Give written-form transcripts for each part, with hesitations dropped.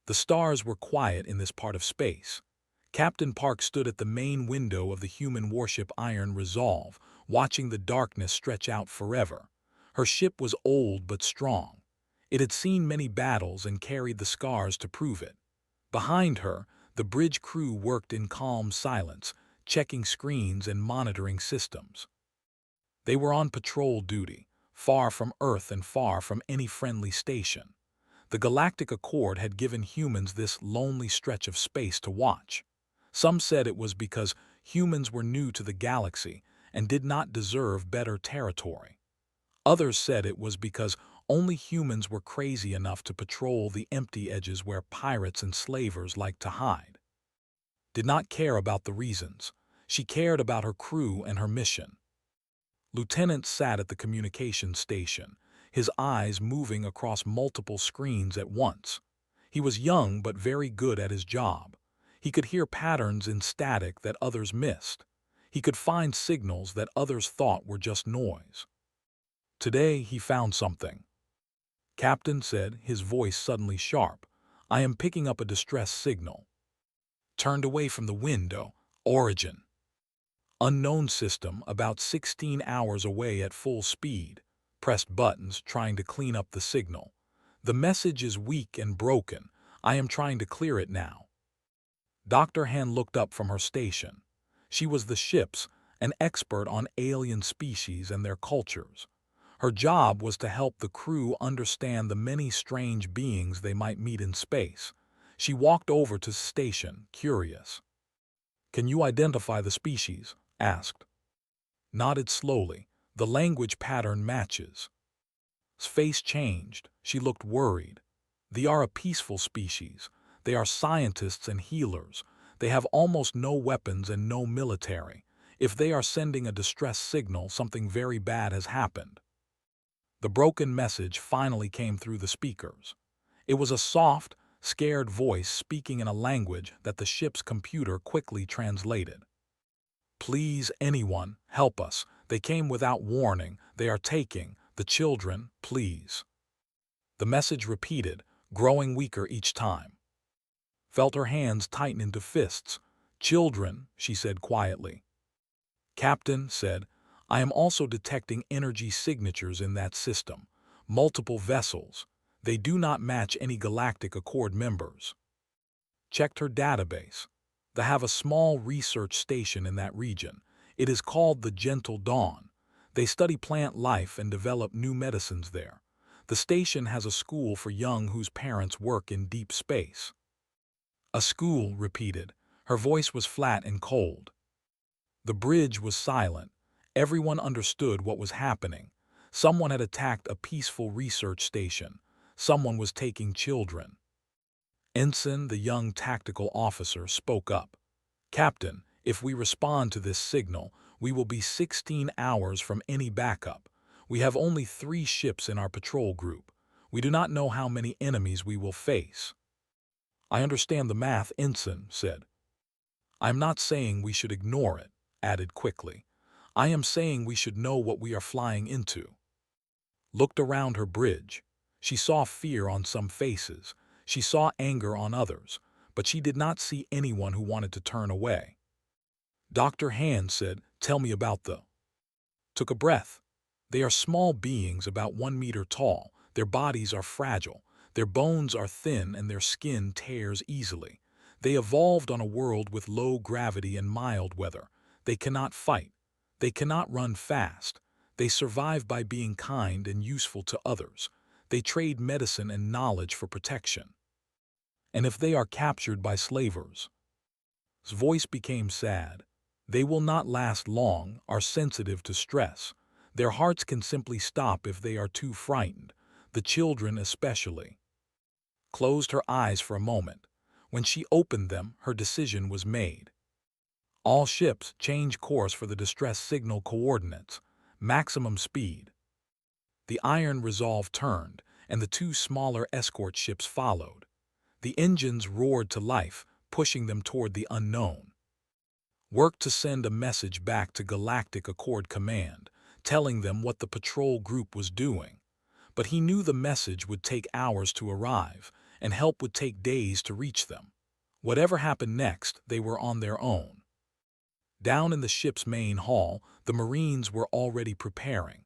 The stars were quiet in this part of space. Captain Park stood at the main window of the human warship Iron Resolve, watching the darkness stretch out forever. Her ship was old but strong. It had seen many battles and carried the scars to prove it. Behind her, the bridge crew worked in calm silence, checking screens and monitoring systems. They were on patrol duty, far from Earth and far from any friendly station. The Galactic Accord had given humans this lonely stretch of space to watch. Some said it was because humans were new to the galaxy and did not deserve better territory. Others said it was because only humans were crazy enough to patrol the empty edges where pirates and slavers liked to hide. Did not care about the reasons. She cared about her crew and her mission. Lieutenant sat at the communications station, his eyes moving across multiple screens at once. He was young but very good at his job. He could hear patterns in static that others missed. He could find signals that others thought were just noise. Today he found something. Captain said, his voice suddenly sharp. I am picking up a distress signal. Turned away from the window. Origin. Unknown system about 16 hours away at full speed. Pressed buttons trying to clean up the signal. The message is weak and broken. I am trying to clear it now. Dr. Han looked up from her station. She was the ship's, an expert on alien species and their cultures. Her job was to help the crew understand the many strange beings they might meet in space. She walked over to the station, curious. Can you identify the species? Asked. Nodded slowly. The language pattern matches. His face changed. She looked worried. They are a peaceful species. They are scientists and healers. They have almost no weapons and no military. If they are sending a distress signal, something very bad has happened. The broken message finally came through the speakers. It was a soft, scared voice speaking in a language that the ship's computer quickly translated. Please, anyone, help us. They came without warning. They are taking the children, please. The message repeated, growing weaker each time. Felt her hands tighten into fists. Children, she said quietly. Captain said, I am also detecting energy signatures in that system. Multiple vessels. They do not match any Galactic Accord members. Checked her database. They have a small research station in that region. It is called the Gentle Dawn. They study plant life and develop new medicines there. The station has a school for young whose parents work in deep space. A school, repeated. Her voice was flat and cold. The bridge was silent. Everyone understood what was happening. Someone had attacked a peaceful research station. Someone was taking children. Ensign, the young tactical officer, spoke up. Captain, if we respond to this signal, we will be 16 hours from any backup. We have only 3 ships in our patrol group. We do not know how many enemies we will face. I understand the math, Ensign said. I am not saying we should ignore it, added quickly. I am saying we should know what we are flying into. Looked around her bridge. She saw fear on some faces. She saw anger on others, but she did not see anyone who wanted to turn away. Dr. Han said, tell me about the... Took a breath. They are small beings about 1 meter tall. Their bodies are fragile. Their bones are thin and their skin tears easily. They evolved on a world with low gravity and mild weather. They cannot fight. They cannot run fast. They survive by being kind and useful to others. They trade medicine and knowledge for protection. And if they are captured by slavers? His voice became sad. They will not last long, are sensitive to stress. Their hearts can simply stop if they are too frightened, the children especially. Closed her eyes for a moment. When she opened them, her decision was made. All ships change course for the distress signal coordinates. Maximum speed. The Iron Resolve turned, and the 2 smaller escort ships followed. The engines roared to life, pushing them toward the unknown. Worked to send a message back to Galactic Accord Command, telling them what the patrol group was doing. But he knew the message would take hours to arrive, and help would take days to reach them. Whatever happened next, they were on their own. Down in the ship's main hall, the Marines were already preparing.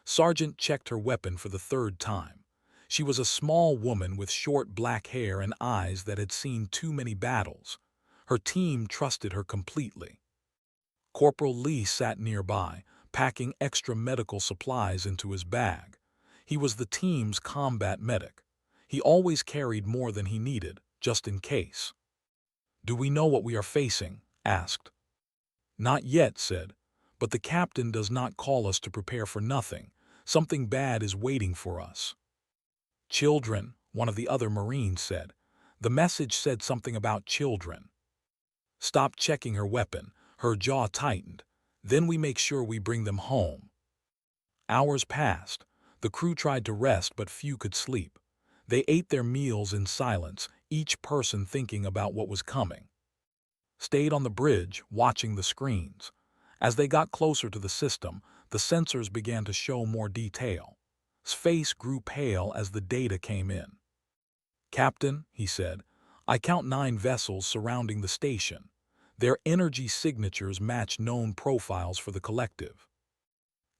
Sergeant checked her weapon for the third time. She was a small woman with short black hair and eyes that had seen too many battles. Her team trusted her completely. Corporal Lee sat nearby, packing extra medical supplies into his bag. He was the team's combat medic. He always carried more than he needed, just in case. "Do we know what we are facing?" asked. "Not yet," said, "but the captain does not call us to prepare for nothing. Something bad is waiting for us." "Children," one of the other Marines said. The message said something about children. Stopped checking her weapon. Her jaw tightened. "Then we make sure we bring them home." Hours passed. The crew tried to rest, but few could sleep. They ate their meals in silence, each person thinking about what was coming. Stayed on the bridge, watching the screens. As they got closer to the system, the sensors began to show more detail. His face grew pale as the data came in. "Captain," he said, "I count 9 vessels surrounding the station. Their energy signatures match known profiles for the collective."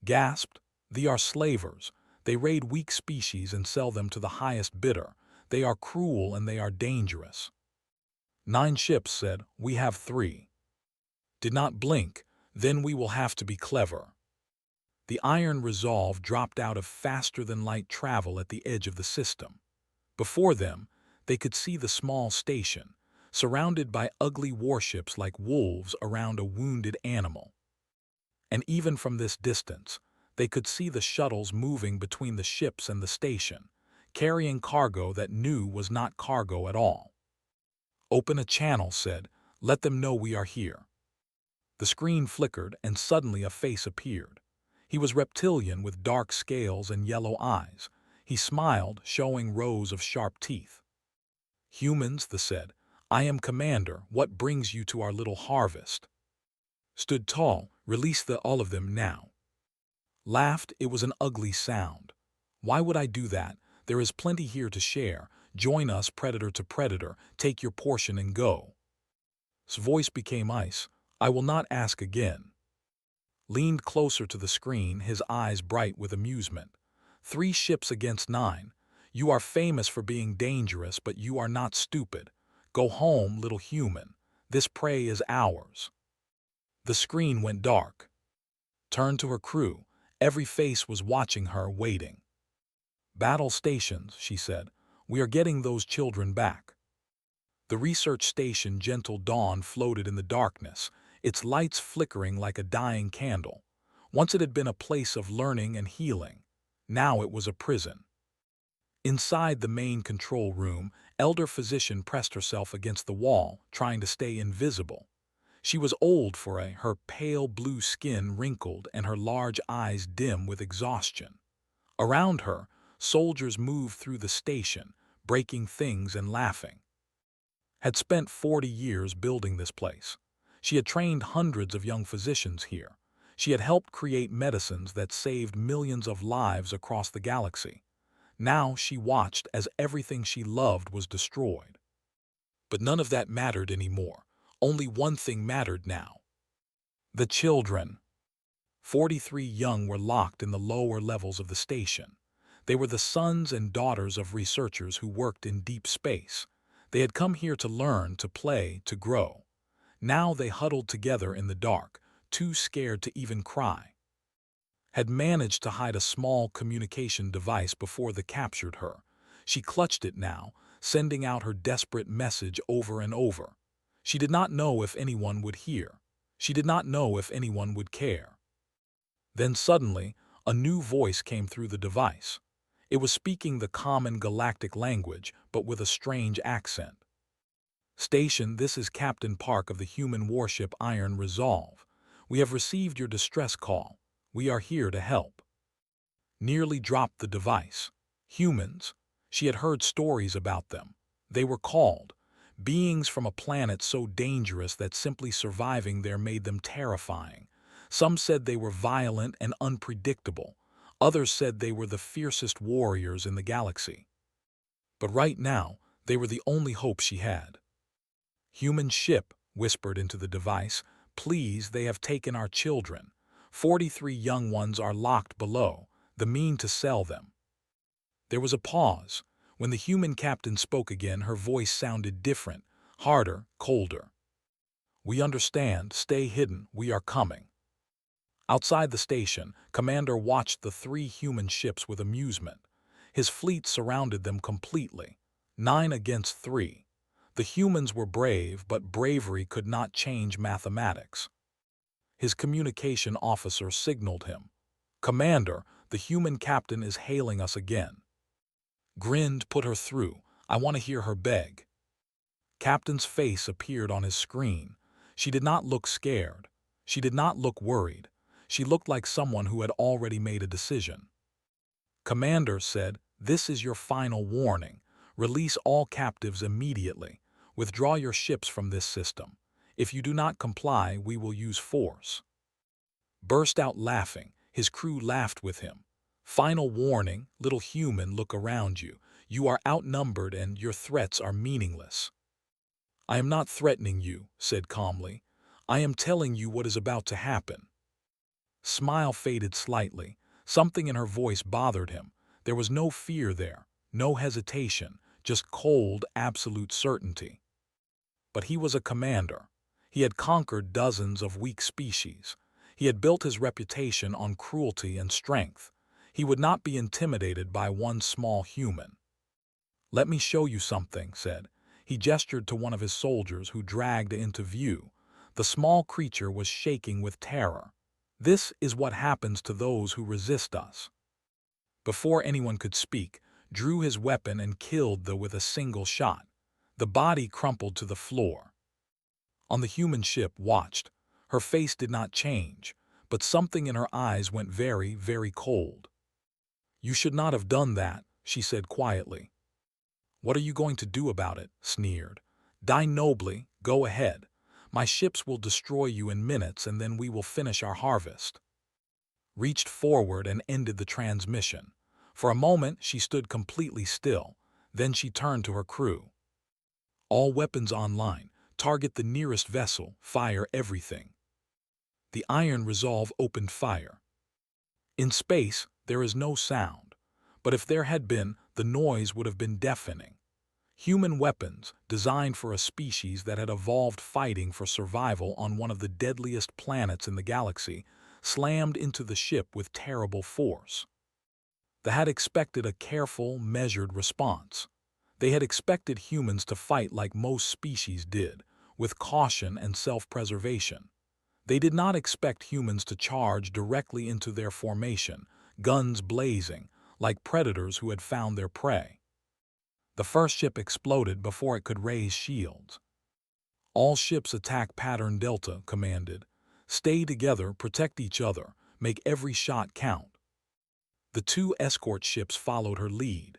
Gasped, "They are slavers. They raid weak species and sell them to the highest bidder. They are cruel and they are dangerous." 9 ships said, "We have 3. Did not blink, "Then we will have to be clever." The iron resolve dropped out of faster-than-light travel at the edge of the system. Before them, they could see the small station, surrounded by ugly warships like wolves around a wounded animal. And even from this distance, they could see the shuttles moving between the ships and the station, carrying cargo that knew was not cargo at all. "Open a channel," said, "Let them know we are here." The screen flickered, and suddenly a face appeared. He was reptilian with dark scales and yellow eyes. He smiled, showing rows of sharp teeth. "Humans," they said, "I am Commander. What brings you to our little harvest?" Stood tall, "Release all of them now." Laughed, it was an ugly sound. "Why would I do that? There is plenty here to share. Join us, predator to predator. Take your portion and go." His voice became ice. "I will not ask again." Leaned closer to the screen, his eyes bright with amusement. 3 ships against 9. You are famous for being dangerous, but you are not stupid. Go home, little human. This prey is ours." The screen went dark. Turned to her crew. Every face was watching her, waiting. "Battle stations," she said. "We are getting those children back." The research station Gentle Dawn floated in the darkness, its lights flickering like a dying candle. Once it had been a place of learning and healing. Now it was a prison. Inside the main control room, elder physician pressed herself against the wall, trying to stay invisible. She was old for her pale blue skin wrinkled and her large eyes dim with exhaustion. Around her, soldiers moved through the station, breaking things and laughing. Had spent 40 years building this place. She had trained hundreds of young physicians here. She had helped create medicines that saved millions of lives across the galaxy. Now she watched as everything she loved was destroyed. But none of that mattered anymore. Only one thing mattered now. The children. 43 young were locked in the lower levels of the station. They were the sons and daughters of researchers who worked in deep space. They had come here to learn, to play, to grow. Now they huddled together in the dark, too scared to even cry. Had managed to hide a small communication device before they captured her. She clutched it now, sending out her desperate message over and over. She did not know if anyone would hear. She did not know if anyone would care. Then suddenly, a new voice came through the device. It was speaking the common galactic language, but with a strange accent. "Station, this is Captain Park of the human warship Iron Resolve. We have received your distress call. We are here to help." Nearly dropped the device. Humans. She had heard stories about them. They were called beings from a planet so dangerous that simply surviving there made them terrifying. Some said they were violent and unpredictable. Others said they were the fiercest warriors in the galaxy. But right now, They were the only hope she had. "Human ship," whispered into the device. "Please, they have taken our children. 43 young ones are locked below. The mean to sell them." There was a pause. When the human captain spoke again, her voice sounded different, harder, colder. "We understand. Stay hidden. We are coming." Outside the station, Commander watched the 3 human ships with amusement. His fleet surrounded them completely. 9 against 3. The humans were brave, but bravery could not change mathematics. His communication officer signaled him. "Commander, the human captain is hailing us again." Grinned, "Put her through. I want to hear her beg." Captain's face appeared on his screen. She did not look scared. She did not look worried. She looked like someone who had already made a decision. Commander said, "This is your final warning. Release all captives immediately. Withdraw your ships from this system. If you do not comply, we will use force." Burst out laughing. His crew laughed with him. "Final warning, little human, look around you. You are outnumbered and your threats are meaningless." "I am not threatening you," said calmly. "I am telling you what is about to happen." Smile faded slightly. Something in her voice bothered him. There was no fear there, no hesitation, just cold, absolute certainty. But he was a commander. He had conquered dozens of weak species. He had built his reputation on cruelty and strength. He would not be intimidated by one small human. "Let me show you something," said. He gestured to one of his soldiers who dragged into view. The small creature was shaking with terror. "This is what happens to those who resist us." Before anyone could speak, drew his weapon and killed the with a single shot. The body crumpled to the floor. On the human ship watched. Her face did not change, but something in her eyes went very, very cold. "You should not have done that," she said quietly. "What are you going to do about it?" sneered. "Die nobly, go ahead. My ships will destroy you in minutes and then we will finish our harvest." Reached forward and ended the transmission. For a moment she stood completely still. Then she turned to her crew. "All weapons online. Target the nearest vessel. Fire everything." The Iron Resolve opened fire. In space, there is no sound. But if there had been, the noise would have been deafening. Human weapons, designed for a species that had evolved fighting for survival on one of the deadliest planets in the galaxy, slammed into the ship with terrible force. They had expected a careful, measured response. They had expected humans to fight like most species did, with caution and self-preservation. They did not expect humans to charge directly into their formation, guns blazing, like predators who had found their prey. The first ship exploded before it could raise shields. "All ships attack pattern Delta," commanded. "Stay together, protect each other, make every shot count." The 2 escort ships followed her lead.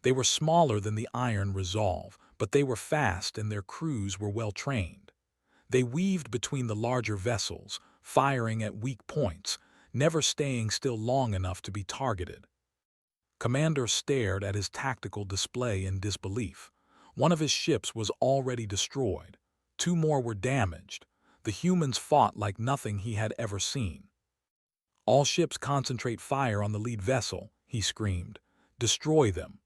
They were smaller than the Iron Resolve, but they were fast and their crews were well trained. They weaved between the larger vessels, firing at weak points, never staying still long enough to be targeted. Commander stared at his tactical display in disbelief. One of his ships was already destroyed. 2 more were damaged. The humans fought like nothing he had ever seen. "All ships concentrate fire on the lead vessel," he screamed. "Destroy them."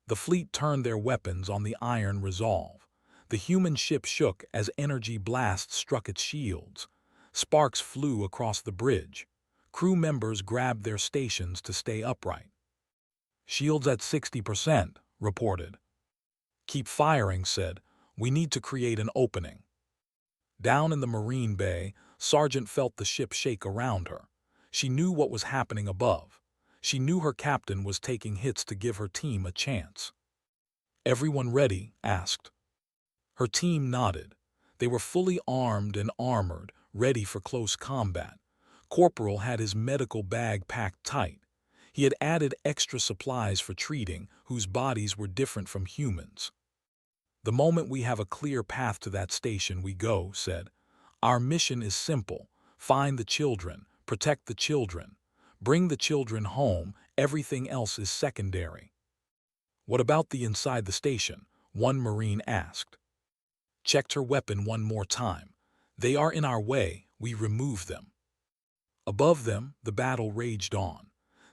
The fleet turned their weapons on the Iron Resolve. The human ship shook as energy blasts struck its shields. Sparks flew across the bridge. Crew members grabbed their stations to stay upright. "Shields at 60%, reported. "Keep firing," said. "We need to create an opening." Down in the Marine Bay, Sargent felt the ship shake around her. She knew what was happening above. She knew her captain was taking hits to give her team a chance. "Everyone ready?" asked. Her team nodded. They were fully armed and armored, ready for close combat. Corporal had his medical bag packed tight. He had added extra supplies for treating, whose bodies were different from humans. "The moment we have a clear path to that station, we go," said. "Our mission is simple. Find the children, protect the children. Bring the children home, everything else is secondary." "What about the inside the station? one Marine asked. Checked her weapon one more time. They are in our way, we remove them. Above them, the battle raged on.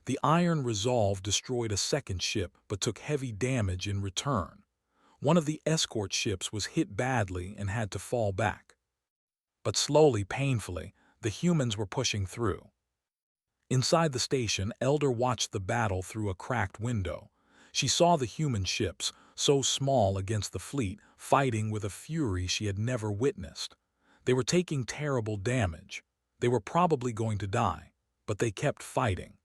The iron resolve destroyed a second ship but took heavy damage in return. One of the escort ships was hit badly and had to fall back. But slowly, painfully, the humans were pushing through. Inside the station, Elder watched the battle through a cracked window. She saw the human ships, so small against the fleet, fighting with a fury she had never witnessed. They were taking terrible damage. They were probably going to die, but they kept fighting.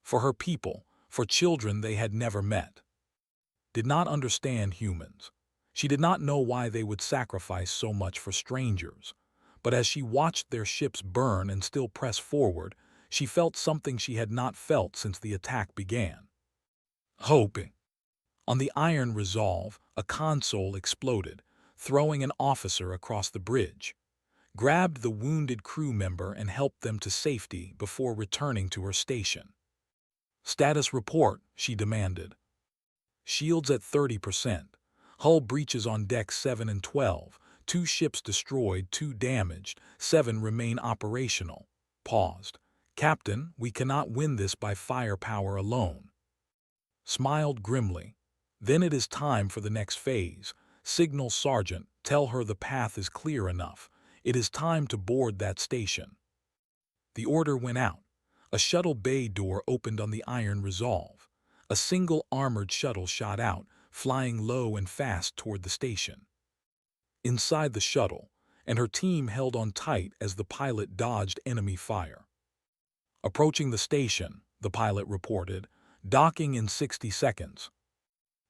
For her people, for children they had never met. Did not understand humans. She did not know why they would sacrifice so much for strangers. But as she watched their ships burn and still press forward, she felt something she had not felt since the attack began. Hope. On the iron resolve, a console exploded, throwing an officer across the bridge. Grabbed the wounded crew member and helped them to safety before returning to her station. Status report, she demanded. Shields at 30%. Hull breaches on decks 7 and 12. 2 ships destroyed, 2 damaged, 7 remain operational. Paused. Captain, we cannot win this by firepower alone. Smiled grimly. Then it is time for the next phase. Signal Sergeant, tell her the path is clear enough. It is time to board that station. The order went out. A shuttle bay door opened on the iron resolve. A single armored shuttle shot out, flying low and fast toward the station. Inside the shuttle, and her team held on tight as the pilot dodged enemy fire. Approaching the station, the pilot reported, docking in 60 seconds.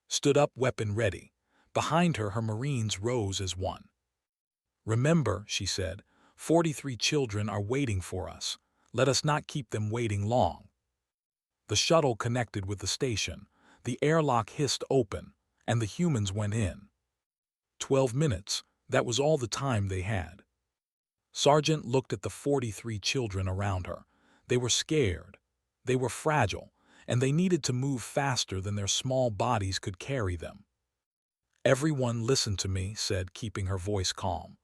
Stood up, weapon ready. Behind her, her Marines rose as one. Remember, she said, 43 children are waiting for us. Let us not keep them waiting long. The shuttle connected with the station. The airlock hissed open, and the humans went in. 12 minutes, that was all the time they had. Sergeant looked at the 43 children around her. They were scared. They were fragile, and they needed to move faster than their small bodies could carry them. Everyone listen to me, said, keeping her voice calm.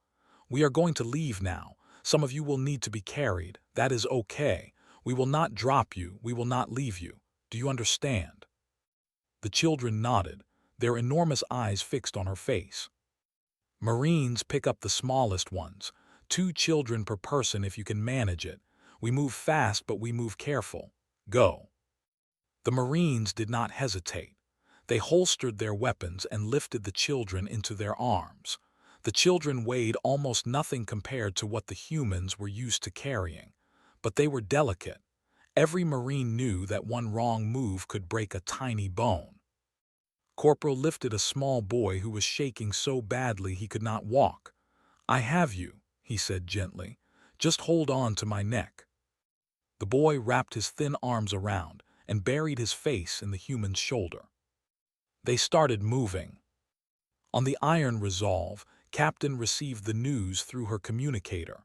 We are going to leave now. Some of you will need to be carried. That is okay. We will not drop you. We will not leave you. Do you understand? The children nodded, their enormous eyes fixed on her face. Marines, pick up the smallest ones. 2 children per person if you can manage it. We move fast, but we move careful. Go. The Marines did not hesitate. They holstered their weapons and lifted the children into their arms. The children weighed almost nothing compared to what the humans were used to carrying, but they were delicate. Every Marine knew that one wrong move could break a tiny bone. Corporal lifted a small boy who was shaking so badly he could not walk. I have you, he said gently. Just hold on to my neck. The boy wrapped his thin arms around and buried his face in the human's shoulder. They started moving. On the iron resolve, Captain received the news through her communicator.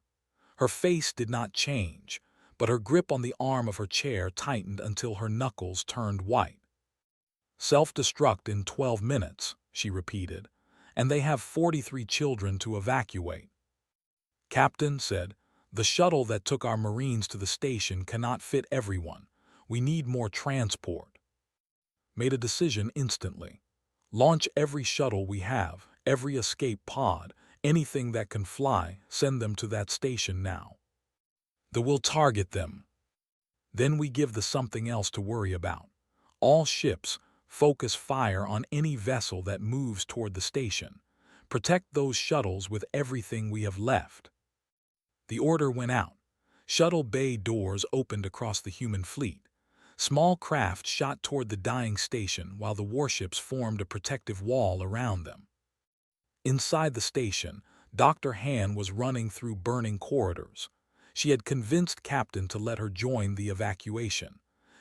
Her face did not change, but her grip on the arm of her chair tightened until her knuckles turned white. Self-destruct in 12 minutes, she repeated, and they have 43 children to evacuate. Captain said, the shuttle that took our Marines to the station cannot fit everyone. We need more transport. Made a decision instantly. Launch every shuttle we have, every escape pod, anything that can fly, send them to that station now. We'll target them. Then we give the something else to worry about. All ships, focus fire on any vessel that moves toward the station. Protect those shuttles with everything we have left. The order went out. Shuttle bay doors opened across the human fleet. Small craft shot toward the dying station while the warships formed a protective wall around them. Inside the station, Dr. Han was running through burning corridors. She had convinced Captain to let her join the evacuation.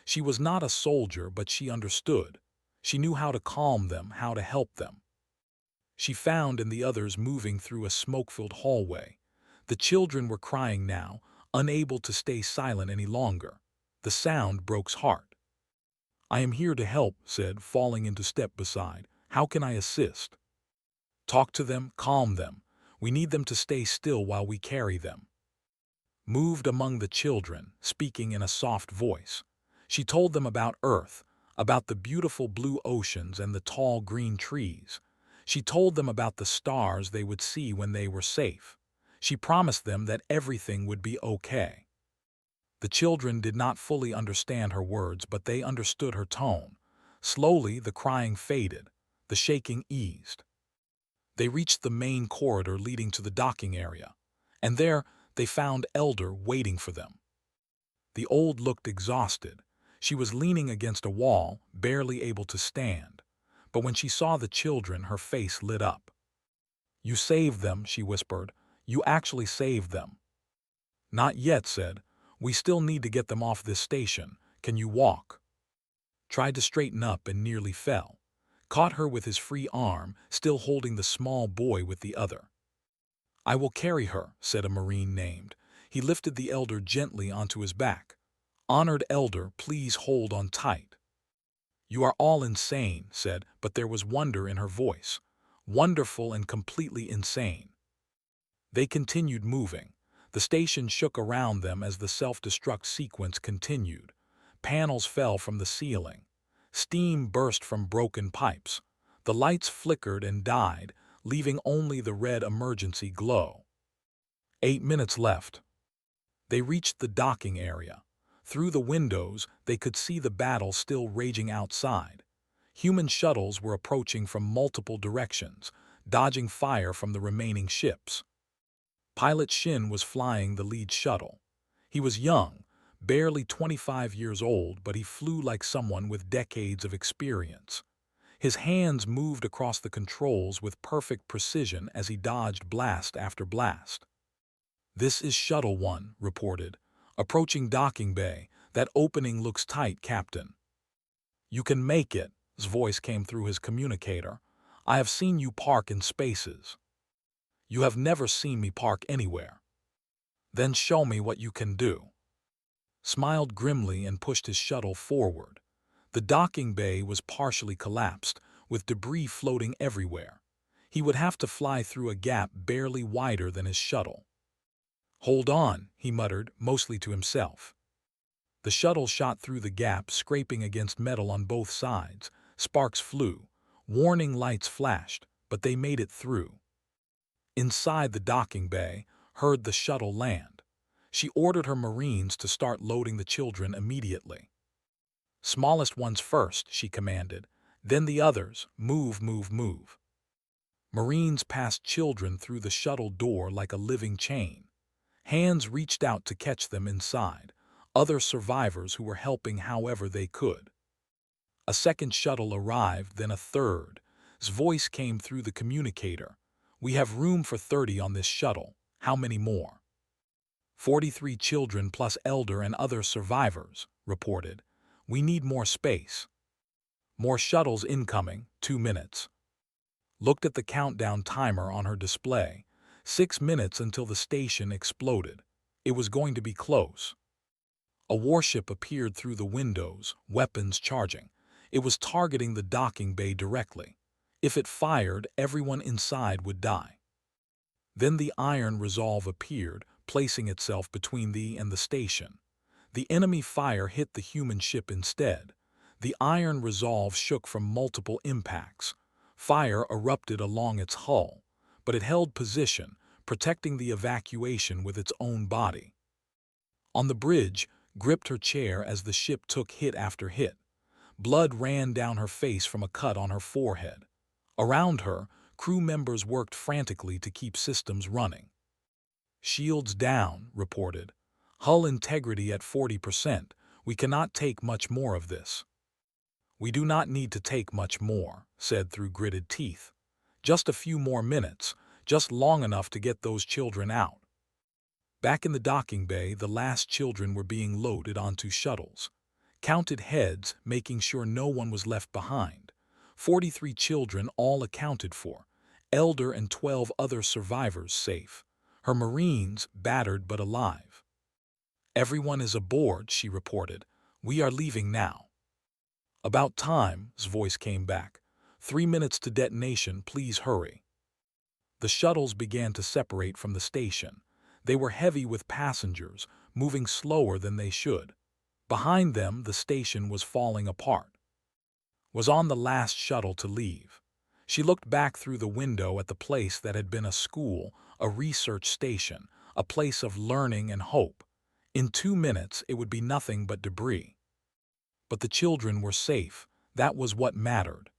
She was not a soldier, but she understood. She knew how to calm them, how to help them. She found in the others moving through a smoke-filled hallway. The children were crying now, unable to stay silent any longer. The sound broke her heart. I am here to help, said, falling into step beside. How can I assist? Talk to them, calm them. We need them to stay still while we carry them. Moved among the children, speaking in a soft voice. She told them about Earth, about the beautiful blue oceans and the tall green trees. She told them about the stars they would see when they were safe. She promised them that everything would be okay. The children did not fully understand her words, but they understood her tone. Slowly, the crying faded. The shaking eased. They reached the main corridor leading to the docking area, and there they found Elder waiting for them. The old looked exhausted. She was leaning against a wall, barely able to stand. But when she saw the children, her face lit up. "You saved them," she whispered. "You actually saved them." "Not yet," said. "We still need to get them off this station. Can you walk?" Tried to straighten up and nearly fell. Caught her with his free arm, still holding the small boy with the other. "I will carry her," said a Marine named. He lifted the Elder gently onto his back. "Honored Elder, please hold on tight." "You are all insane," said, but there was wonder in her voice. Wonderful and completely insane. They continued moving. The station shook around them as the self-destruct sequence continued. Panels fell from the ceiling. Steam burst from broken pipes. The lights flickered and died, leaving only the red emergency glow. 8 minutes left. They reached the docking area. Through the windows, they could see the battle still raging outside. Human shuttles were approaching from multiple directions, dodging fire from the remaining ships. Pilot Shin was flying the lead shuttle. He was young, barely 25 years old, but he flew like someone with decades of experience. His hands moved across the controls with perfect precision as he dodged blast after blast. "This is Shuttle 1, reported. "Approaching docking bay. That opening looks tight, Captain." "You can make it," his voice came through his communicator. "I have seen you park in spaces." "You have never seen me park anywhere." "Then show me what you can do." Smiled grimly and pushed his shuttle forward. The docking bay was partially collapsed, with debris floating everywhere. He would have to fly through a gap barely wider than his shuttle. "Hold on," he muttered, mostly to himself. The shuttle shot through the gap, scraping against metal on both sides. Sparks flew. Warning lights flashed, but they made it through. Inside the docking bay, heard the shuttle land. She ordered her Marines to start loading the children immediately. "Smallest ones first," she commanded. "Then the others. Move, move, move." Marines passed children through the shuttle door like a living chain. Hands reached out to catch them inside, other survivors who were helping however they could. A second shuttle arrived, then a third. His voice came through the communicator. "We have room for 30 on this shuttle. How many more?" 43 children plus Elder and other survivors, reported. "We need more space." "More shuttles incoming, 2 minutes." Looked at the countdown timer on her display. 6 minutes until the station exploded. It was going to be close. A warship appeared through the windows, weapons charging. It was targeting the docking bay directly. If it fired, everyone inside would die. Then the Iron Resolve appeared, placing itself between thee and the station. The enemy fire hit the human ship instead. The Iron Resolve shook from multiple impacts. Fire erupted along its hull, but it held position, protecting the evacuation with its own body. On the bridge, gripped her chair as the ship took hit after hit. Blood ran down her face from a cut on her forehead. Around her, crew members worked frantically to keep systems running. "Shields down," reported. "Hull integrity at 40%. We cannot take much more of this." "We do not need to take much more," said through gritted teeth. "Just a few more minutes, just long enough to get those children out." Back in the docking bay, the last children were being loaded onto shuttles. Counted heads, making sure no one was left behind. 43 children all accounted for. Elder and 12 other survivors safe. Her Marines battered but alive. "Everyone is aboard," she reported. "We are leaving now." "About time," his voice came back. 3 minutes to detonation, please hurry." The shuttles began to separate from the station. They were heavy with passengers, moving slower than they should. Behind them, the station was falling apart. Was on the last shuttle to leave. She looked back through the window at the place that had been a school, a research station, a place of learning and hope. In 2 minutes, it would be nothing but debris. But the children were safe. That was what mattered.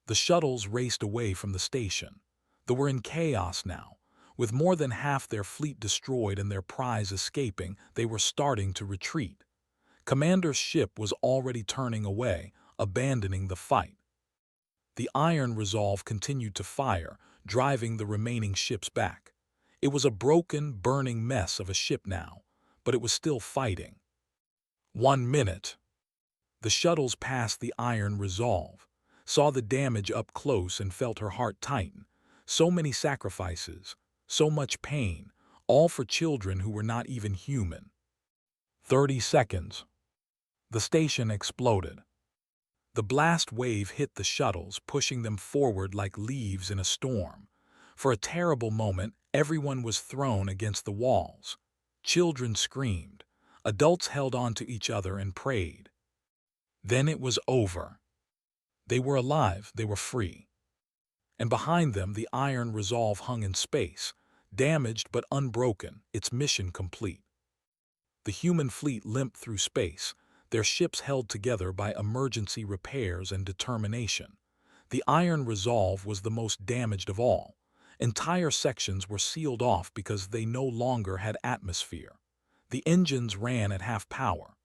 The shuttles raced away from the station. They were in chaos now. With more than half their fleet destroyed and their prize escaping, they were starting to retreat. Commander's ship was already turning away, abandoning the fight. The Iron Resolve continued to fire, driving the remaining ships back. It was a broken, burning mess of a ship now, but it was still fighting. 1 minute. The shuttles passed the Iron Resolve, saw the damage up close and felt her heart tighten. So many sacrifices, so much pain, all for children who were not even human. 30 seconds. The station exploded. The blast wave hit the shuttles, pushing them forward like leaves in a storm. For a terrible moment, everyone was thrown against the walls. Children screamed. Adults held on to each other and prayed. Then it was over. They were alive, they were free. And behind them, the Iron Resolve hung in space, damaged but unbroken, its mission complete. The human fleet limped through space, their ships held together by emergency repairs and determination. The Iron Resolve was the most damaged of all. Entire sections were sealed off because they no longer had atmosphere. The engines ran at half power.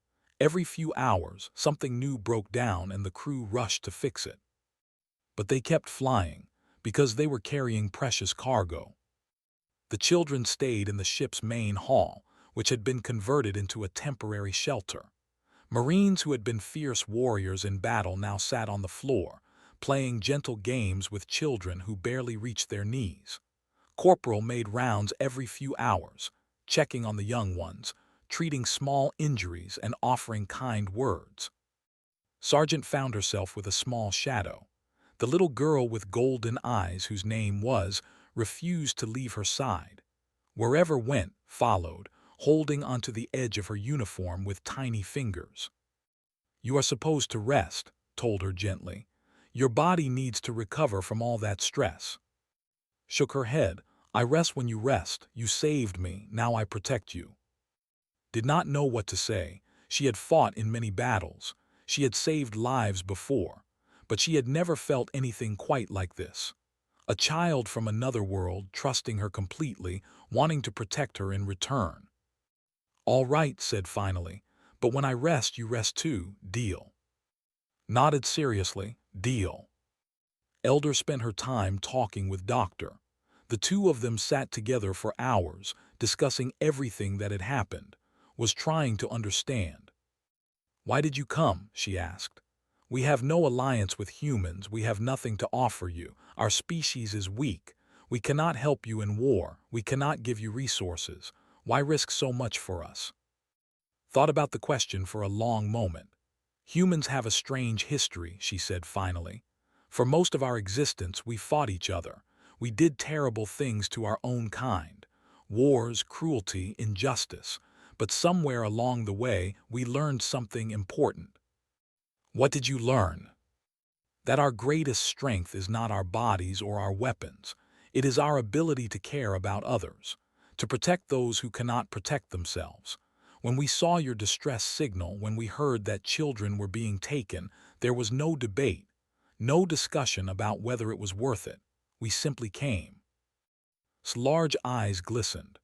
Every few hours, something new broke down and the crew rushed to fix it. But they kept flying, because they were carrying precious cargo. The children stayed in the ship's main hall, which had been converted into a temporary shelter. Marines who had been fierce warriors in battle now sat on the floor, playing gentle games with children who barely reached their knees. Corporal made rounds every few hours, checking on the young ones, treating small injuries and offering kind words. Sergeant found herself with a small shadow. The little girl with golden eyes, whose name was, refused to leave her side. Wherever went, followed, holding onto the edge of her uniform with tiny fingers. "You are supposed to rest," told her gently. "Your body needs to recover from all that stress." Shook her head. "I rest when you rest. You saved me, now I protect you." Did not know what to say. She had fought in many battles. She had saved lives before. But she had never felt anything quite like this. A child from another world, trusting her completely, wanting to protect her in return. "All right," said finally, "but when I rest, you rest too, deal?" Nodded seriously, "Deal." Elder spent her time talking with Doctor. The two of them sat together for hours, discussing everything that had happened, was trying to understand. "Why did you come?" she asked. "We have no alliance with humans, we have nothing to offer you, our species is weak, we cannot help you in war, we cannot give you resources, why risk so much for us?" Thought about the question for a long moment. "Humans have a strange history," she said finally. "For most of our existence we fought each other, we did terrible things to our own kind, wars, cruelty, injustice, but somewhere along the way we learned something important." "What did you learn?" "That our greatest strength is not our bodies or our weapons. It is our ability to care about others, to protect those who cannot protect themselves. When we saw your distress signal, when we heard that children were being taken, there was no debate, no discussion about whether it was worth it. We simply came." His large eyes glistened.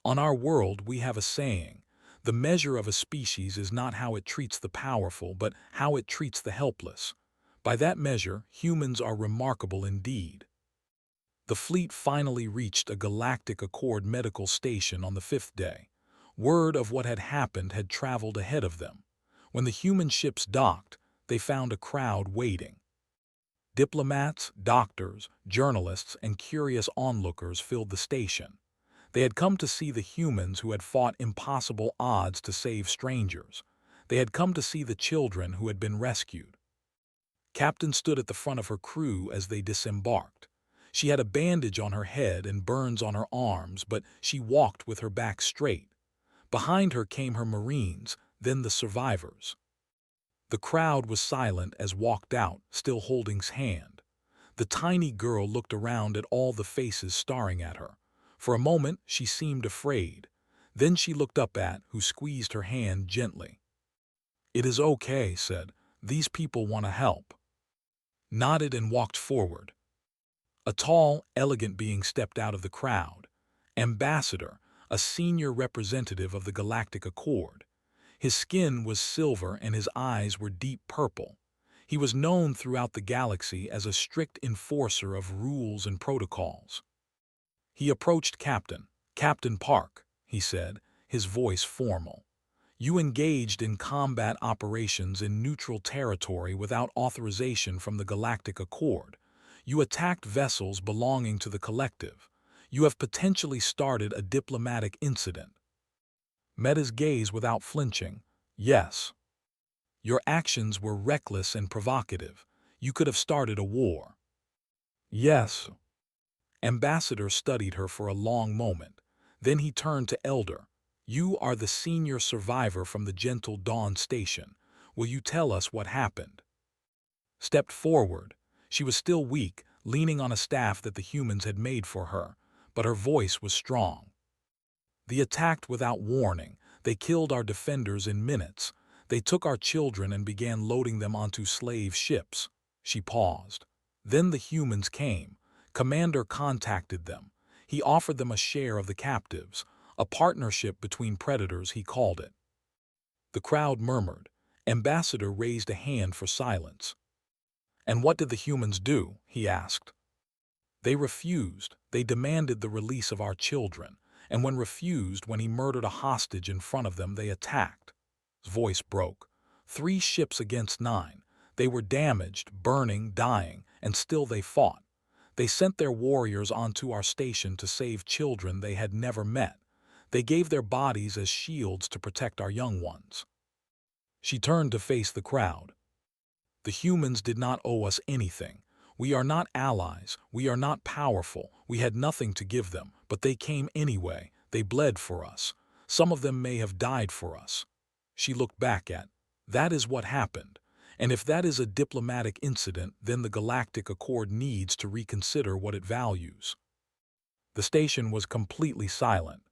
"On our world we have a saying, the measure of a species is not how it treats the powerful, but how it treats the helpless. By that measure, humans are remarkable indeed." The fleet finally reached a Galactic Accord medical station on the 5th day. Word of what had happened had traveled ahead of them. When the human ships docked, they found a crowd waiting. Diplomats, doctors, journalists, and curious onlookers filled the station. They had come to see the humans who had fought impossible odds to save strangers. They had come to see the children who had been rescued. Captain stood at the front of her crew as they disembarked. She had a bandage on her head and burns on her arms, but she walked with her back straight. Behind her came her Marines, then the survivors. The crowd was silent as walked out, still holding his hand. The tiny girl looked around at all the faces staring at her. For a moment, she seemed afraid. Then she looked up at who squeezed her hand gently. "It is okay," said. "These people want to help." Nodded and walked forward. A tall, elegant being stepped out of the crowd. Ambassador, a senior representative of the Galactic Accord. His skin was silver and his eyes were deep purple. He was known throughout the galaxy as a strict enforcer of rules and protocols. He approached Captain. "Captain Park," he said, his voice formal. "You engaged in combat operations in neutral territory without authorization from the Galactic Accord. You attacked vessels belonging to the Collective. You have potentially started a diplomatic incident." Met his gaze without flinching. "Yes. Your actions were reckless and provocative. You could have started a war." "Yes." Ambassador studied her for a long moment. Then he turned to Elder. "You are the senior survivor from the Gentle Dawn station. Will you tell us what happened?" Stepped forward. She was still weak, leaning on a staff that the humans had made for her, but her voice was strong. "They attacked without warning. They killed our defenders in minutes. They took our children and began loading them onto slave ships." She paused. "Then the humans came. Commander contacted them. He offered them a share of the captives, a partnership between predators, he called it." The crowd murmured. Ambassador raised a hand for silence. "And what did the humans do?" he asked. "They refused. They demanded the release of our children. And when refused, when he murdered a hostage in front of them, they attacked." His voice broke. 3 ships against 9. They were damaged, burning, dying, and still they fought. They sent their warriors onto our station to save children they had never met. They gave their bodies as shields to protect our young ones. She turned to face the crowd. "The humans did not owe us anything. We are not allies, we are not powerful, we had nothing to give them, but they came anyway, they bled for us. Some of them may have died for us." She looked back at. "That is what happened. And if that is a diplomatic incident, then the Galactic Accord needs to reconsider what it values." The station was completely silent.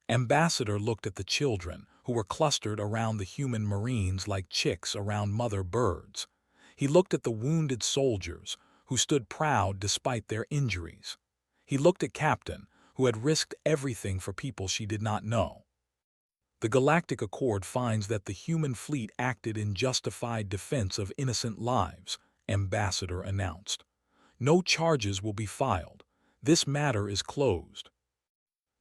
Ambassador looked at the children, who were clustered around the human Marines like chicks around mother birds. He looked at the wounded soldiers, who stood proud despite their injuries. He looked at Captain, who had risked everything for people she did not know. "The Galactic Accord finds that the human fleet acted in justified defense of innocent lives," Ambassador announced. "No charges will be filed. This matter is closed."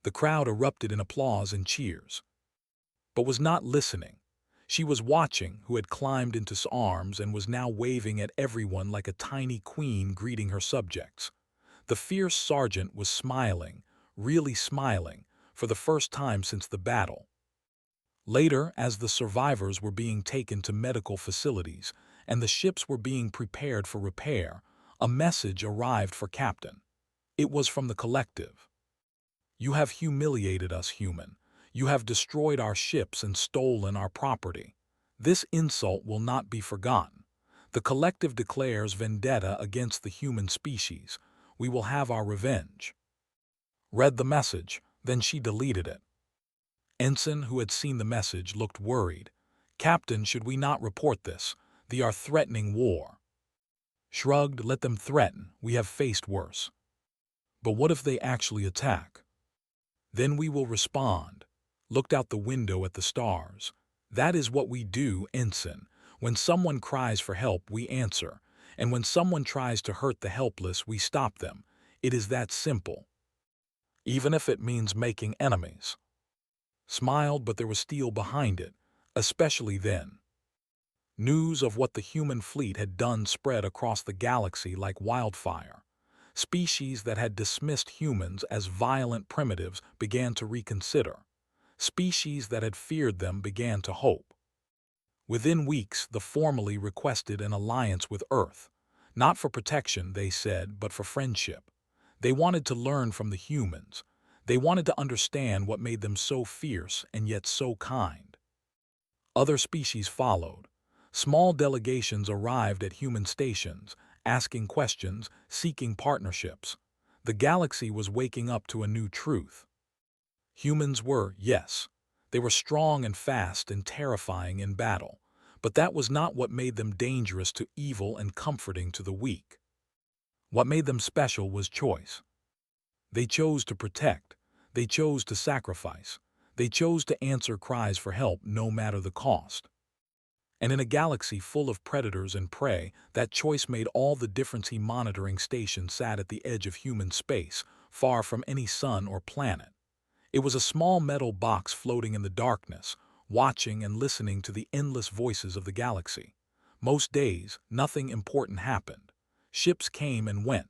The crowd erupted in applause and cheers, but was not listening. She was watching, who had climbed into his arms and was now waving at everyone like a tiny queen greeting her subjects. The fierce sergeant was smiling, really smiling, for the first time since the battle. Later, as the survivors were being taken to medical facilities and the ships were being prepared for repair, a message arrived for Captain. It was from the Collective. "You have humiliated us, human. You have destroyed our ships and stolen our property. This insult will not be forgotten. The Collective declares vendetta against the human species. We will have our revenge." Read the message, then she deleted it. Ensign, who had seen the message, looked worried. "Captain, should we not report this? They are threatening war." Shrugged. "Let them threaten. We have faced worse." "But what if they actually attack?" "Then we will respond." Looked out the window at the stars. "That is what we do, Ensign. When someone cries for help, we answer. And when someone tries to hurt the helpless, we stop them. It is that simple. Even if it means making enemies." Smiled, but there was steel behind it, especially then. News of what the human fleet had done spread across the galaxy like wildfire. Species that had dismissed humans as violent primitives began to reconsider. Species that had feared them began to hope. Within weeks, the formally requested an alliance with Earth. Not for protection, they said, but for friendship. They wanted to learn from the humans. They wanted to understand what made them so fierce and yet so kind. Other species followed. Small delegations arrived at human stations, asking questions, seeking partnerships. The galaxy was waking up to a new truth. Humans were, yes, they were strong and fast and terrifying in battle, but that was not what made them dangerous to evil and comforting to the weak. What made them special was choice. They chose to protect. They chose to sacrifice. They chose to answer cries for help no matter the cost. And in a galaxy full of predators and prey, that choice made all the difference. He monitoring station sat at the edge of human space, far from any sun or planet. It was a small metal box floating in the darkness, watching and listening to the endless voices of the galaxy. Most days, nothing important happened. Ships came and went.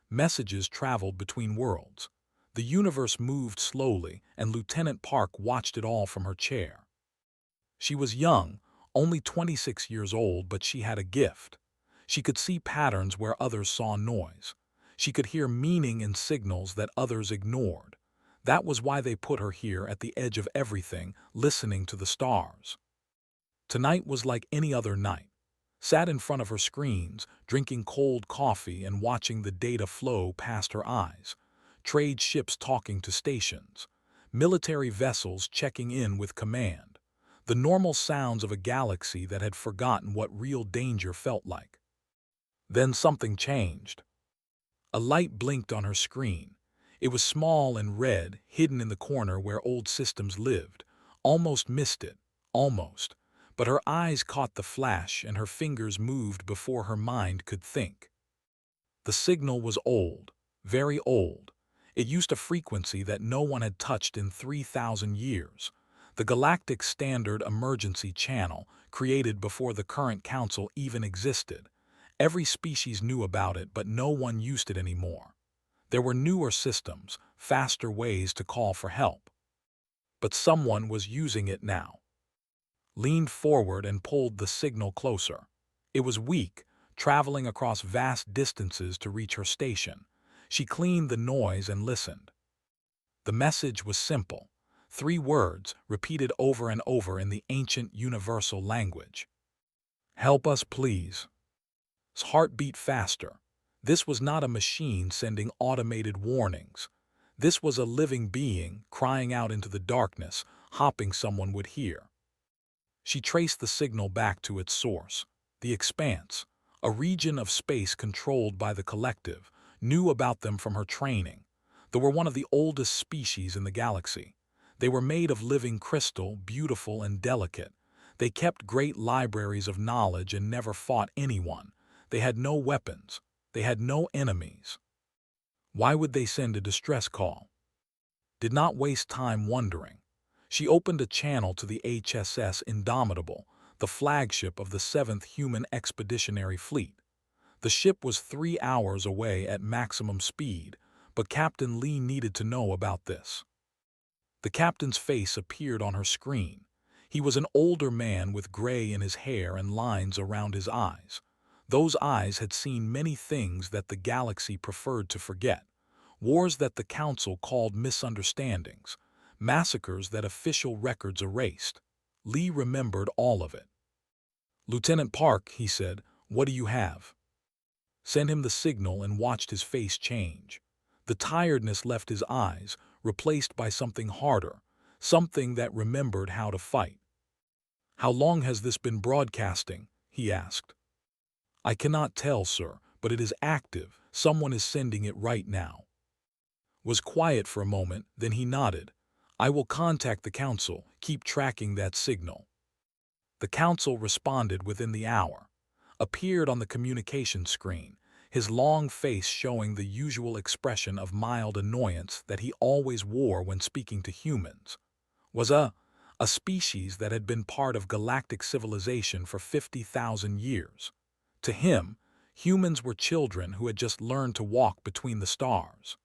Messages traveled between worlds. The universe moved slowly, and Lieutenant Park watched it all from her chair. She was young, only 26 years old, but she had a gift. She could see patterns where others saw noise. She could hear meaning in signals that others ignored. That was why they put her here at the edge of everything, listening to the stars. Tonight was like any other night. Sat in front of her screens, drinking cold coffee and watching the data flow past her eyes. Trade ships talking to stations. Military vessels checking in with command. The normal sounds of a galaxy that had forgotten what real danger felt like. Then something changed. A light blinked on her screen. It was small and red, hidden in the corner where old systems lived. Almost missed it, almost. But her eyes caught the flash and her fingers moved before her mind could think. The signal was old, very old. It used a frequency that no one had touched in 3,000 years. The Galactic Standard Emergency Channel, created before the current council even existed. Every species knew about it, but no one used it anymore. There were newer systems, faster ways to call for help. But someone was using it now. Leaned forward and pulled the signal closer. It was weak, traveling across vast distances to reach her station. She cleaned the noise and listened. The message was simple. 3 words, repeated over and over in the ancient universal language. Help us, please. His heart beat faster. This was not a machine sending automated warnings. This was a living being crying out into the darkness, hoping someone would hear. She traced the signal back to its source. The Expanse, a region of space controlled by the Collective, knew about them from her training. They were one of the oldest species in the galaxy. They were made of living crystal, beautiful and delicate. They kept great libraries of knowledge and never fought anyone. They had no weapons. They had no enemies. Why would they send a distress call? Did not waste time wondering. She opened a channel to the HSS Indomitable, the flagship of the 7th Human Expeditionary Fleet. The ship was 3 hours away at maximum speed, but Captain Lee needed to know about this. The captain's face appeared on her screen. He was an older man with gray in his hair and lines around his eyes. Those eyes had seen many things that the galaxy preferred to forget. Wars that the Council called misunderstandings. Massacres that official records erased. Lee remembered all of it. "Lieutenant Park," he said, "what do you have?" Sent him the signal and watched his face change. The tiredness left his eyes, replaced by something harder, something that remembered how to fight. "How long has this been broadcasting?" he asked. "I cannot tell, sir, but it is active. Someone is sending it right now." Was quiet for a moment, then he nodded. "I will contact the Council. Keep tracking that signal." The Council responded within the hour. Appeared on the communication screen, his long face showing the usual expression of mild annoyance that he always wore when speaking to humans. Was a species that had been part of galactic civilization for 50,000 years. To him, humans were children who had just learned to walk between the stars.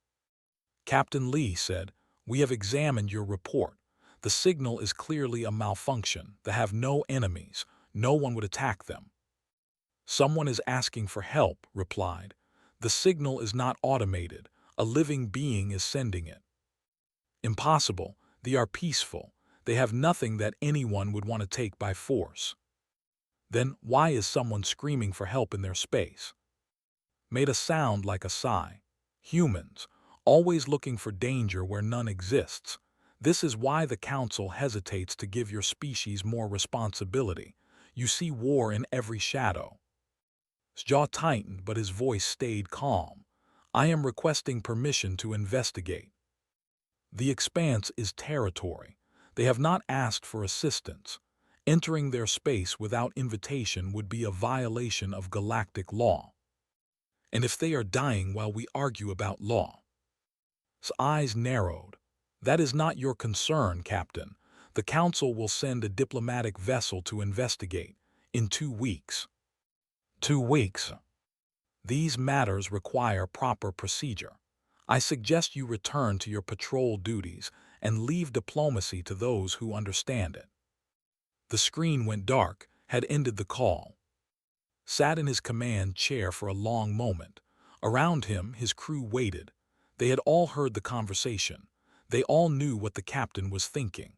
Captain Lee said, "We have examined your report. The signal is clearly a malfunction. They have no enemies, no one would attack them. "Someone is asking for help," replied. "The signal is not automated. A living being is sending it." "Impossible. They are peaceful. They have nothing that anyone would want to take by force." "Then why is someone screaming for help in their space?" Made a sound like a sigh. "Humans, always looking for danger where none exists. This is why the Council hesitates to give your species more responsibility. You see war in every shadow." His jaw tightened, but his voice stayed calm. "I am requesting permission to investigate. The Expanse is territory. They have not asked for assistance. Entering their space without invitation would be a violation of galactic law. And if they are dying while we argue about law?" His eyes narrowed. "That is not your concern, Captain. The Council will send a diplomatic vessel to investigate. In 2 weeks. 2 weeks? These matters require proper procedure. I suggest you return to your patrol duties and leave diplomacy to those who understand it." The screen went dark, had ended the call. Sat in his command chair for a long moment. Around him, his crew waited. They had all heard the conversation. They all knew what the captain was thinking.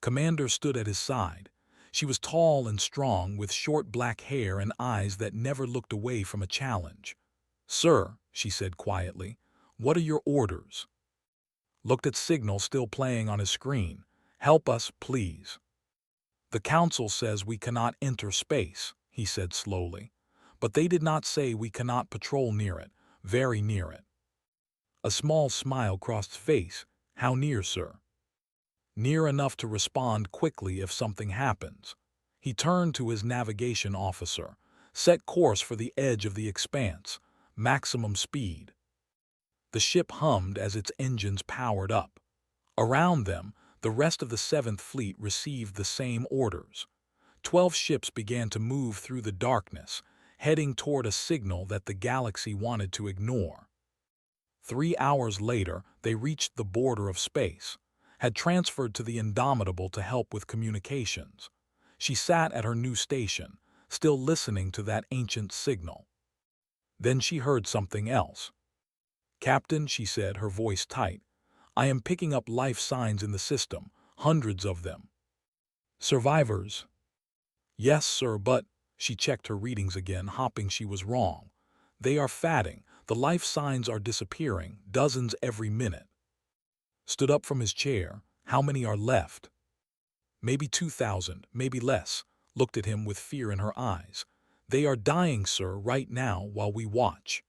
Commander stood at his side. She was tall and strong, with short black hair and eyes that never looked away from a challenge. "Sir," she said quietly, "what are your orders?" Looked at signal still playing on his screen. "Help us, please." "The Council says we cannot enter space," he said slowly. "But they did not say we cannot patrol near it, very near it." A small smile crossed his face. "How near, sir?" "Near enough to respond quickly if something happens." He turned to his navigation officer. "Set course for the edge of the Expanse. Maximum speed." The ship hummed as its engines powered up. Around them, the rest of the 7th Fleet received the same orders. 12 ships began to move through the darkness, heading toward a signal that the galaxy wanted to ignore. 3 hours later, they reached the border of space, had transferred to the Indomitable to help with communications. She sat at her new station, still listening to that ancient signal. Then she heard something else. "Captain," she said, her voice tight, "I am picking up life signs in the system, hundreds of them." "Survivors?" "Yes, sir, but—" She checked her readings again, hoping she was wrong. "They are fatting. The life signs are disappearing, dozens every minute." Stood up from his chair. "How many are left?" "Maybe 2,000, maybe less." Looked at him with fear in her eyes. "They are dying, sir, right now while we watch."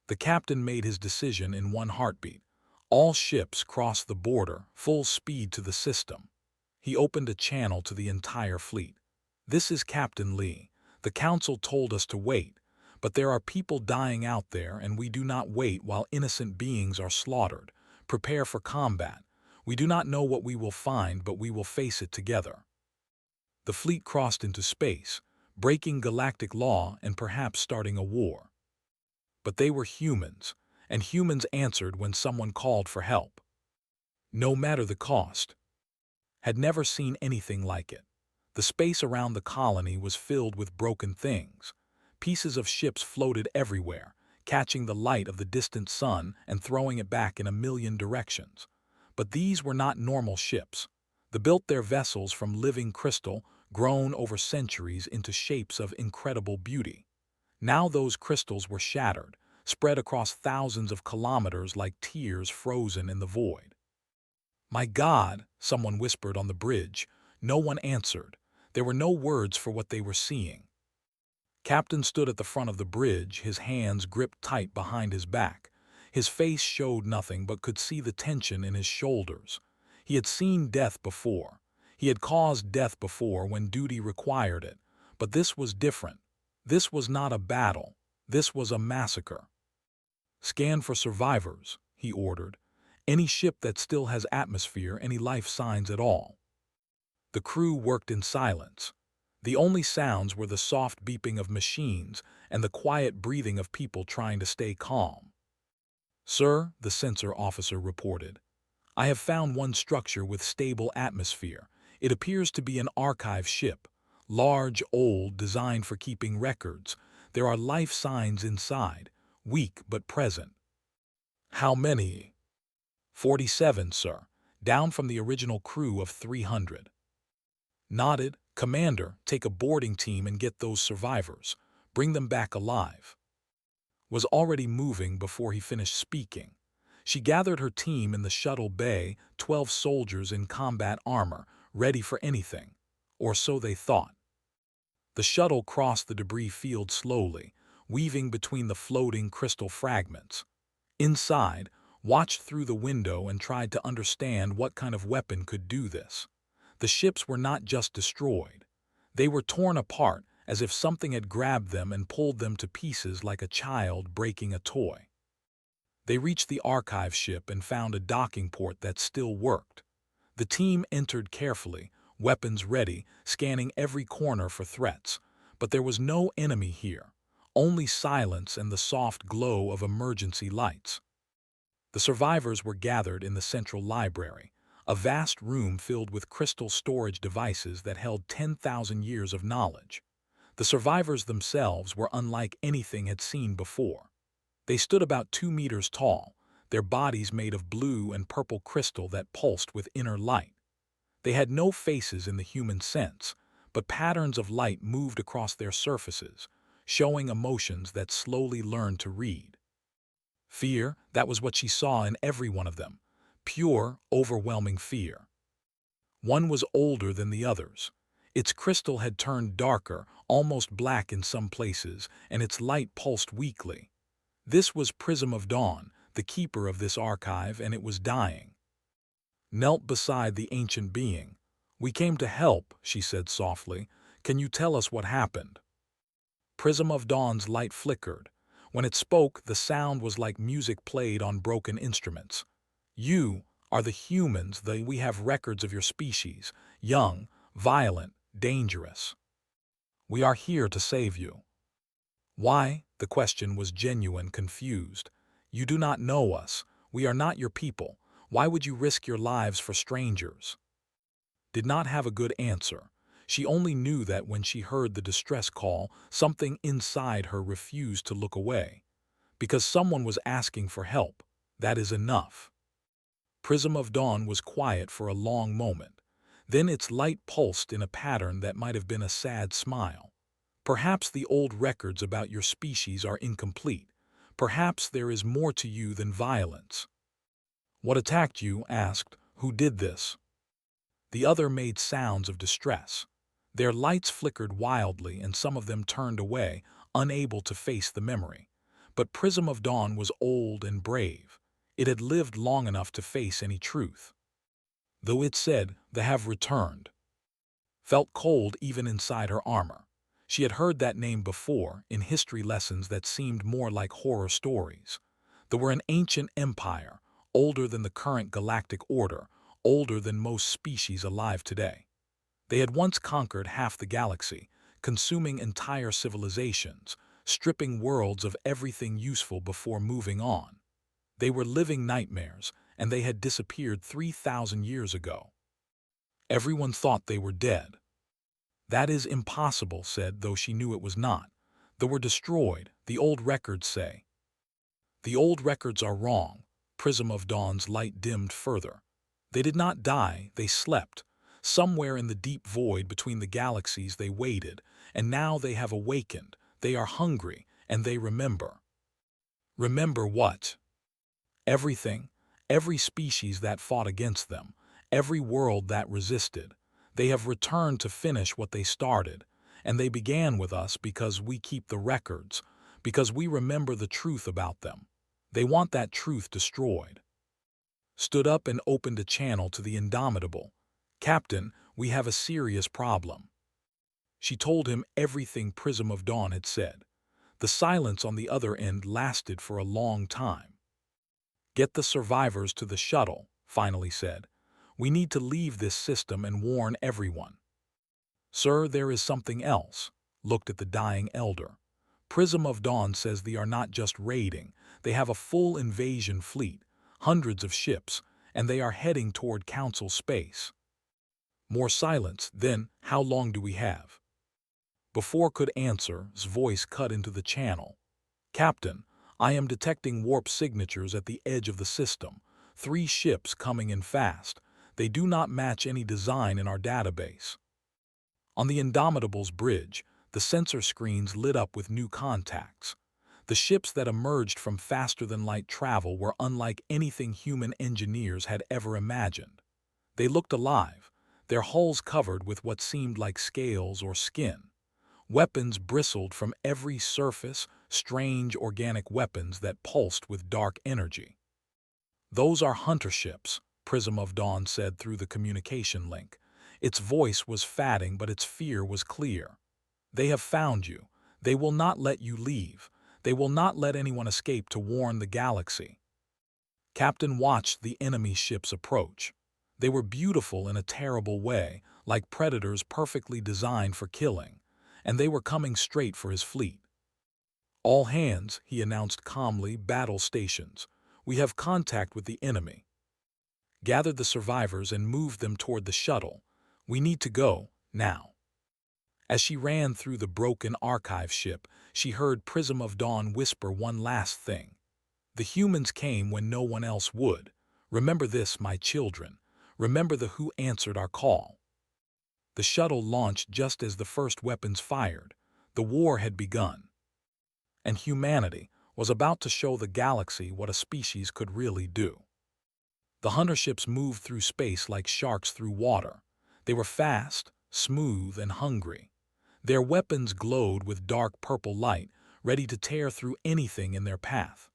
The captain made his decision in one heartbeat. All ships cross the border, full speed to the system. He opened a channel to the entire fleet. "This is Captain Lee. The Council told us to wait, but there are people dying out there, and we do not wait while innocent beings are slaughtered. Prepare for combat. We do not know what we will find, but we will face it together." The fleet crossed into space, breaking galactic law and perhaps starting a war. But they were humans, and humans answered when someone called for help. No matter the cost. Had never seen anything like it. The space around the colony was filled with broken things. Pieces of ships floated everywhere, catching the light of the distant sun and throwing it back in a million directions. But these were not normal ships. They built their vessels from living crystal, grown over centuries into shapes of incredible beauty. Now those crystals were shattered, spread across thousands of kilometers like tears frozen in the void. "My God," someone whispered on the bridge. No one answered. There were no words for what they were seeing. Captain stood at the front of the bridge, his hands gripped tight behind his back. His face showed nothing but could see the tension in his shoulders. He had seen death before. He had caused death before when duty required it. But this was different. This was not a battle. This was a massacre. "Scan for survivors," he ordered. "Any ship that still has atmosphere, any life signs at all." The crew worked in silence. The only sounds were the soft beeping of machines and the quiet breathing of people trying to stay calm. "Sir," the sensor officer reported, "I have found one structure with stable atmosphere. It appears to be an archive ship. Large, old, designed for keeping records. There are life signs inside, weak but present. How many? 47, sir, down from the original crew of 300. Nodded. Commander, take a boarding team and get those survivors. Bring them back alive. Was already moving before he finished speaking. She gathered her team in the shuttle bay, 12 soldiers in combat armor, ready for anything. Or so they thought. The shuttle crossed the debris field slowly, weaving between the floating crystal fragments. Inside, watched through the window and tried to understand what kind of weapon could do this. The ships were not just destroyed. They were torn apart as if something had grabbed them and pulled them to pieces like a child breaking a toy. They reached the archive ship and found a docking port that still worked. The team entered carefully, weapons ready, scanning every corner for threats. But there was no enemy here, only silence and the soft glow of emergency lights. The survivors were gathered in the central library, a vast room filled with crystal storage devices that held 10,000 years of knowledge. The survivors themselves were unlike anything had seen before. They stood about 2 meters tall, their bodies made of blue and purple crystal that pulsed with inner light. They had no faces in the human sense, but patterns of light moved across their surfaces, showing emotions that slowly learned to read. Fear, that was what she saw in every one of them. Pure, overwhelming fear. One was older than the others. Its crystal had turned darker, almost black in some places, and its light pulsed weakly. This was Prism of Dawn, the keeper of this archive, and it was dying. Knelt beside the ancient being. "We came to help," she said softly. "Can you tell us what happened?" Prism of Dawn's light flickered. When it spoke, the sound was like music played on broken instruments. "You are the humans, we have records of your species, young, violent, dangerous. We are here to save you." "Why?" The question was genuine, confused. "You do not know us. We are not your people. Why would you risk your lives for strangers?" Did not have a good answer. She only knew that when she heard the distress call, something inside her refused to look away. Because someone was asking for help, that is enough. Prism of Dawn was quiet for a long moment. Then its light pulsed in a pattern that might have been a sad smile. "Perhaps the old records about your species are incomplete. Perhaps there is more to you than violence." "What attacked you?" asked. "Who did this?" The other made sounds of distress. Their lights flickered wildly and some of them turned away, unable to face the memory. But Prism of Dawn was old and brave. It had lived long enough to face any truth. Though it said, "They have returned," felt cold even inside her armor. She had heard that name before, in history lessons that seemed more like horror stories. They were an ancient empire, older than the current galactic order, older than most species alive today. They had once conquered half the galaxy, consuming entire civilizations, stripping worlds of everything useful before moving on. They were living nightmares, and they had disappeared 3,000 years ago. Everyone thought they were dead. "That is impossible," said, though she knew it was not. "They were destroyed, the old records say." "The old records are wrong." Prism of Dawn's light dimmed further. "They did not die, they slept. Somewhere in the deep void between the galaxies they waited, and now they have awakened. They are hungry, and they remember." "Remember what?" "Everything. Every species that fought against them. Every world that resisted. They have returned to finish what they started. And they began with us because we keep the records, because we remember the truth about them. They want that truth destroyed." Stood up and opened a channel to the Indomitable. "Captain, we have a serious problem." She told him everything Prism of Dawn had said. The silence on the other end lasted for a long time. "Get the survivors to the shuttle," finally said. "We need to leave this system and warn everyone." "Sir, there is something else." Looked at the dying elder. "Prism of Dawn says they are not just raiding. They have a full invasion fleet, hundreds of ships, and they are heading toward Council space." More silence. "Then, how long do we have?" Before could answer, his voice cut into the channel. "Captain, I am detecting warp signatures at the edge of the system. 3 ships coming in fast. They do not match any design in our database." On the Indomitable's bridge, the sensor screens lit up with new contacts. The ships that emerged from faster-than-light travel were unlike anything human engineers had ever imagined. They looked alive, their hulls covered with what seemed like scales or skin. Weapons bristled from every surface, strange organic weapons that pulsed with dark energy. "Those are hunter ships," Prism of Dawn said through the communication link. Its voice was fatting, but its fear was clear. "They have found you. They will not let you leave. They will not let anyone escape to warn the galaxy." Captain watched the enemy ships approach. They were beautiful in a terrible way, like predators perfectly designed for killing, and they were coming straight for his fleet. "All hands," he announced calmly, "battle stations. We have contact with the enemy. Gathered the survivors and moved them toward the shuttle. We need to go, now." As she ran through the broken archive ship, she heard Prism of Dawn whisper one last thing. "The humans came when no one else would. Remember this, my children. Remember the who answered our call." The shuttle launched just as the first weapons fired. The war had begun. And humanity was about to show the galaxy what a species could really do. The hunter ships moved through space like sharks through water. They were fast, smooth, and hungry. Their weapons glowed with dark purple light, ready to tear through anything in their path.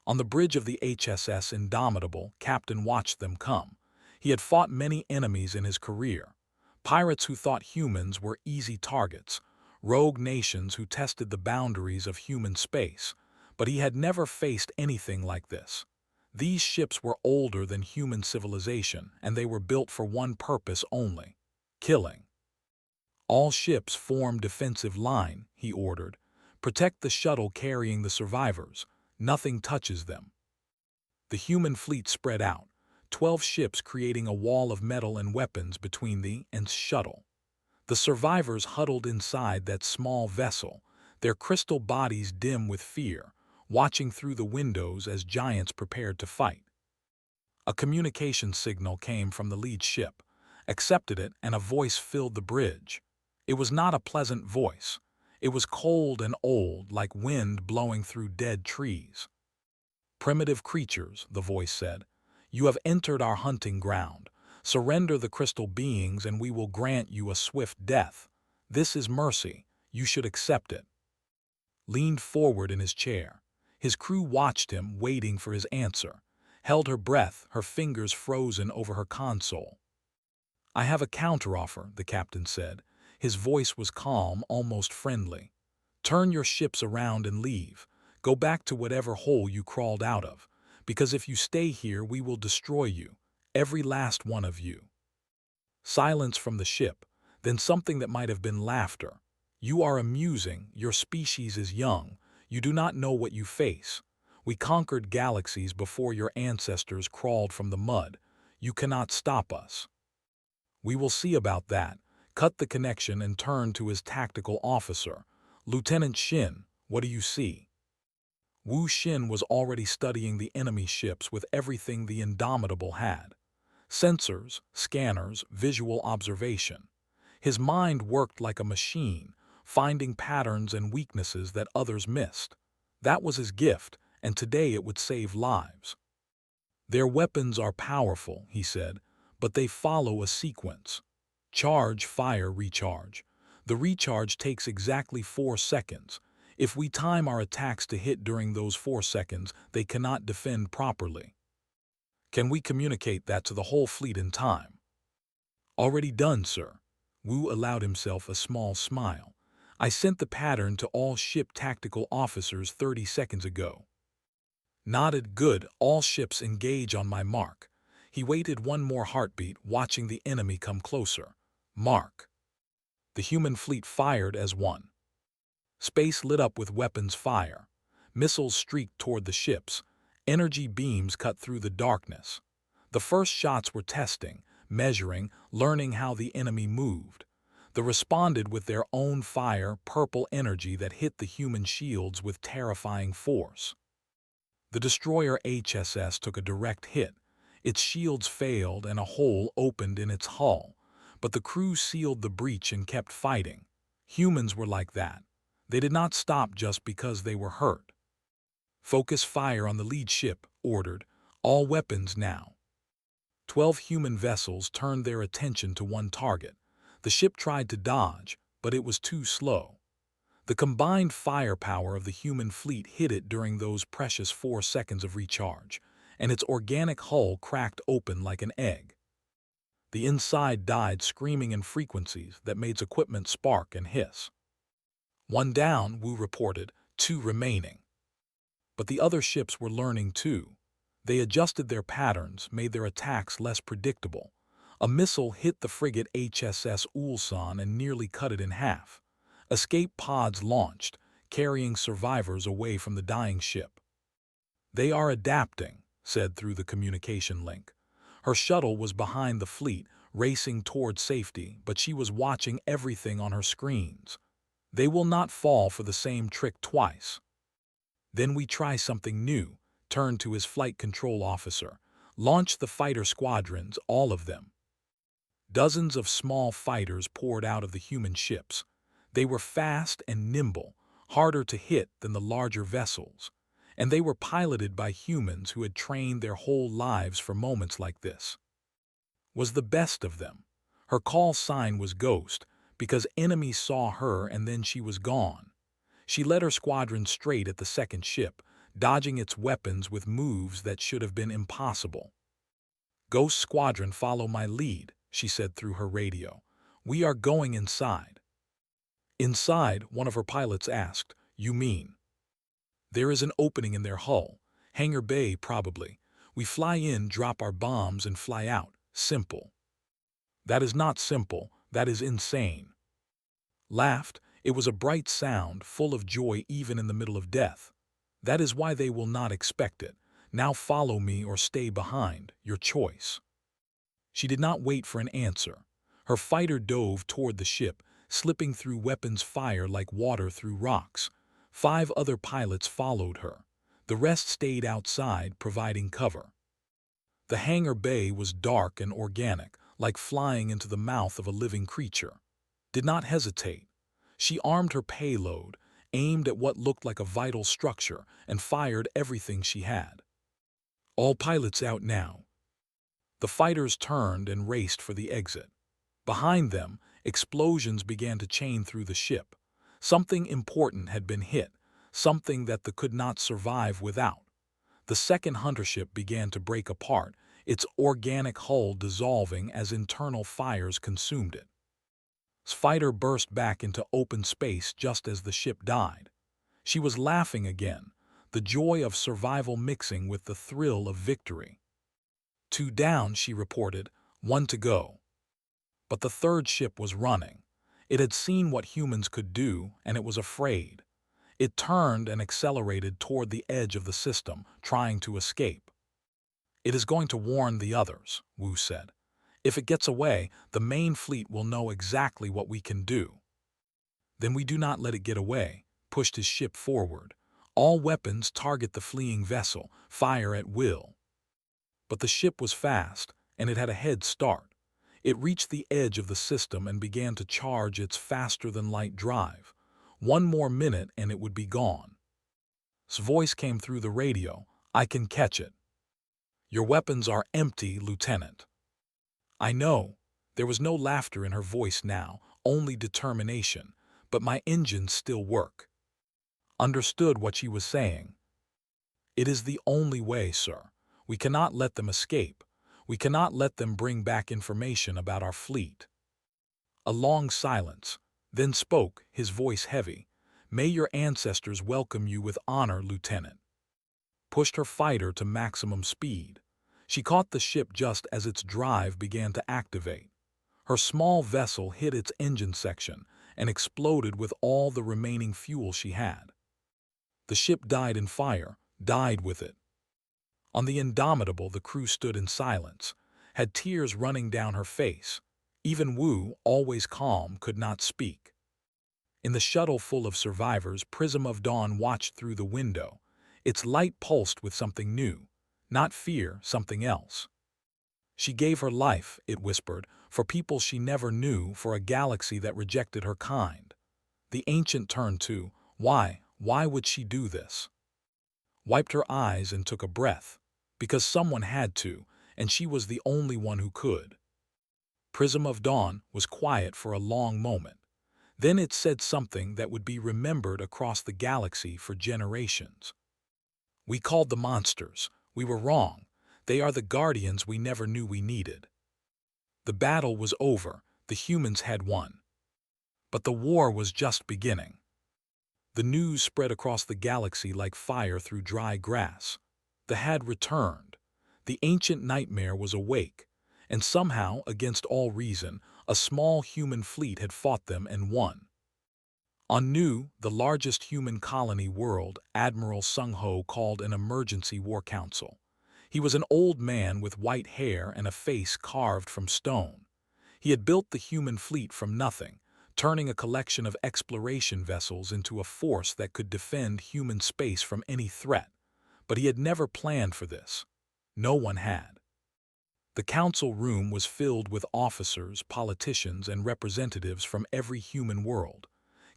On the bridge of the HSS Indomitable, Captain watched them come. He had fought many enemies in his career. Pirates who thought humans were easy targets, rogue nations who tested the boundaries of human space, but he had never faced anything like this. These ships were older than human civilization, and they were built for one purpose only: killing. "All ships form defensive line," he ordered. "Protect the shuttle carrying the survivors. Nothing touches them." The human fleet spread out, 12 ships creating a wall of metal and weapons between the and shuttle. The survivors huddled inside that small vessel, their crystal bodies dim with fear, watching through the windows as giants prepared to fight. A communication signal came from the lead ship, accepted it, and a voice filled the bridge. It was not a pleasant voice. It was cold and old, like wind blowing through dead trees. "Primitive creatures," the voice said, "you have entered our hunting ground. Surrender the crystal beings and we will grant you a swift death. This is mercy. You should accept it." Leaned forward in his chair. His crew watched him, waiting for his answer. Held her breath, her fingers frozen over her console. "I have a counteroffer," the captain said. His voice was calm, almost friendly. "Turn your ships around and leave. Go back to whatever hole you crawled out of, because if you stay here we will destroy you, every last one of you." Silence from the ship, then something that might have been laughter. "You are amusing, your species is young, you do not know what you face. We conquered galaxies before your ancestors crawled from the mud. You cannot stop us." "We will see about that." Cut the connection and turned to his tactical officer. "Lieutenant Shin, what do you see?" Wu Shin was already studying the enemy ships with everything the Indomitable had. Sensors, scanners, visual observation. His mind worked like a machine, finding patterns and weaknesses that others missed. That was his gift, and today it would save lives. "Their weapons are powerful," he said, "but they follow a sequence. Charge, fire, recharge. The recharge takes exactly 4 seconds. If we time our attacks to hit during those 4 seconds, they cannot defend properly. Can we communicate that to the whole fleet in time?" "Already done, sir." Wu allowed himself a small smile. "I sent the pattern to all ship tactical officers 30 seconds ago." Nodded. "Good, all ships engage on my mark." He waited one more heartbeat, watching the enemy come closer. Mark. The human fleet fired as one. Space lit up with weapons fire. Missiles streaked toward the ships. Energy beams cut through the darkness. The first shots were testing, measuring, learning how the enemy moved. They responded with their own fire, purple energy that hit the human shields with terrifying force. The destroyer HSS took a direct hit. Its shields failed and a hole opened in its hull, but the crew sealed the breach and kept fighting. Humans were like that. They did not stop just because they were hurt. "Focus fire on the lead ship," ordered. "All weapons now." 12 human vessels turned their attention to one target. The ship tried to dodge, but it was too slow. The combined firepower of the human fleet hit it during those precious 4 seconds of recharge, and its organic hull cracked open like an egg. The inside died, screaming in frequencies that made its equipment spark and hiss. "One down," Wu reported, 2 remaining. But the other ships were learning too. They adjusted their patterns, made their attacks less predictable. A missile hit the frigate HSS Ulsan and nearly cut it in half. Escape pods launched, carrying survivors away from the dying ship. "They are adapting," said through the communication link. Her shuttle was behind the fleet, racing toward safety, but she was watching everything on her screens. "They will not fall for the same trick twice." "Then we try something new," turned to his flight control officer. "Launch the fighter squadrons, all of them." Dozens of small fighters poured out of the human ships. They were fast and nimble, harder to hit than the larger vessels, and they were piloted by humans who had trained their whole lives for moments like this. Was the best of them. Her call sign was Ghost, because enemies saw her and then she was gone. She led her squadron straight at the second ship, dodging its weapons with moves that should have been impossible. "Ghost Squadron, follow my lead," she said through her radio. "We are going inside." "Inside?" one of her pilots asked. "You mean?" "There is an opening in their hull. Hangar bay, probably. We fly in, drop our bombs, and fly out. Simple." "That is not simple. That is insane." Laughed. It was a bright sound, full of joy even in the middle of death. "That is why they will not expect it. Now follow me or stay behind. Your choice." She did not wait for an answer. Her fighter dove toward the ship, slipping through weapons fire like water through rocks. 5 other pilots followed her. The rest stayed outside, providing cover. The hangar bay was dark and organic, like flying into the mouth of a living creature. Did not hesitate. She armed her payload, aimed at what looked like a vital structure, and fired everything she had. "All pilots out now." The fighters turned and raced for the exit. Behind them, explosions began to chain through the ship. Something important had been hit, something that they could not survive without. The second hunter ship began to break apart, its organic hull dissolving as internal fires consumed it. Its fighter burst back into open space just as the ship died. She was laughing again, the joy of survival mixing with the thrill of victory. 2 down, she reported, 1 to go. But the third ship was running. It had seen what humans could do, and it was afraid. It turned and accelerated toward the edge of the system, trying to escape. "It is going to warn the others," Wu said. "If it gets away, the main fleet will know exactly what we can do." "Then we do not let it get away," pushed his ship forward. "All weapons target the fleeing vessel, fire at will." But the ship was fast, and it had a head start. It reached the edge of the system and began to charge its faster-than-light drive. 1 more minute and it would be gone. His voice came through the radio. "I can catch it." "Your weapons are empty, Lieutenant." "I know." There was no laughter in her voice now, only determination. "But my engines still work." Understood what she was saying. "It is the only way, sir. We cannot let them escape. We cannot let them bring back information about our fleet." A long silence. Then spoke, his voice heavy. "May your ancestors welcome you with honor, Lieutenant." Pushed her fighter to maximum speed. She caught the ship just as its drive began to activate. Her small vessel hit its engine section and exploded with all the remaining fuel she had. The ship died in fire, died with it. On the Indomitable, the crew stood in silence, had tears running down her face. Even Wu, always calm, could not speak. In the shuttle full of survivors, Prism of Dawn watched through the window. Its light pulsed with something new. Not fear, something else. She gave her life, it whispered, for people she never knew, for a galaxy that rejected her kind. The ancient turned to, why would she do this? Wiped her eyes and took a breath. Because someone had to, and she was the only one who could. Prism of Dawn was quiet for a long moment. Then it said something that would be remembered across the galaxy for generations. We called the monsters. We were wrong. They are the guardians we never knew we needed. The battle was over. The humans had won. But the war was just beginning. The news spread across the galaxy like fire through dry grass. The had returned. The ancient nightmare was awake. And somehow, against all reason, a small human fleet had fought them and won. On Nu, the largest human colony world, Admiral Sung Ho called an emergency war council. He was an old man with white hair and a face carved from stone. He had built the human fleet from nothing, turning a collection of exploration vessels into a force that could defend human space from any threat. But he had never planned for this. No one had. The council room was filled with officers, politicians, and representatives from every human world.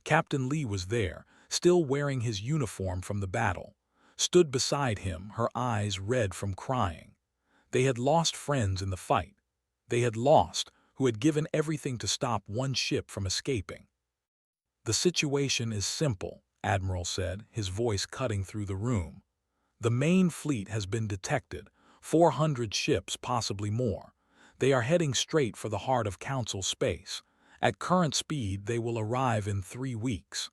Captain Lee was there, still wearing his uniform from the battle. Stood beside him, her eyes red from crying. They had lost friends in the fight. They had lost, who had given everything to stop one ship from escaping. The situation is simple, Admiral said, his voice cutting through the room. The main fleet has been detected, 400 ships, possibly more. They are heading straight for the heart of Council space. At current speed, they will arrive in 3 weeks.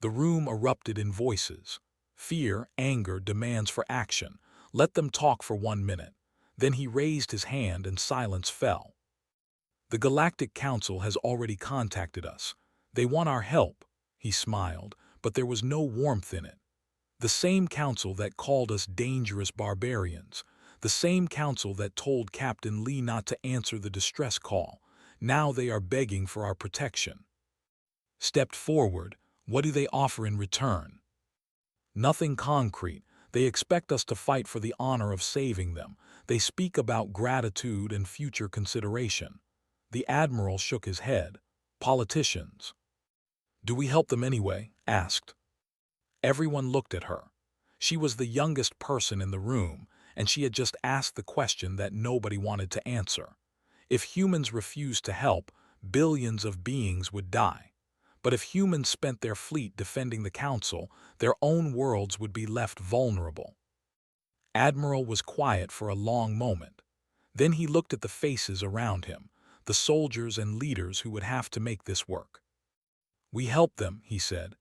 The room erupted in voices. Fear, anger, demands for action. Let them talk for 1 minute. Then he raised his hand and silence fell. The Galactic Council has already contacted us. They want our help, he smiled, but there was no warmth in it. The same council that called us dangerous barbarians. The same council that told Captain Lee not to answer the distress call. Now they are begging for our protection. Stepped forward. What do they offer in return? Nothing concrete. They expect us to fight for the honor of saving them. They speak about gratitude and future consideration. The Admiral shook his head. Politicians. Do we help them anyway? Asked. Everyone looked at her. She was the youngest person in the room, and she had just asked the question that nobody wanted to answer. If humans refused to help, billions of beings would die. But if humans spent their fleet defending the Council, their own worlds would be left vulnerable. Admiral was quiet for a long moment. Then he looked at the faces around him, the soldiers and leaders who would have to make this work. We help them, he said.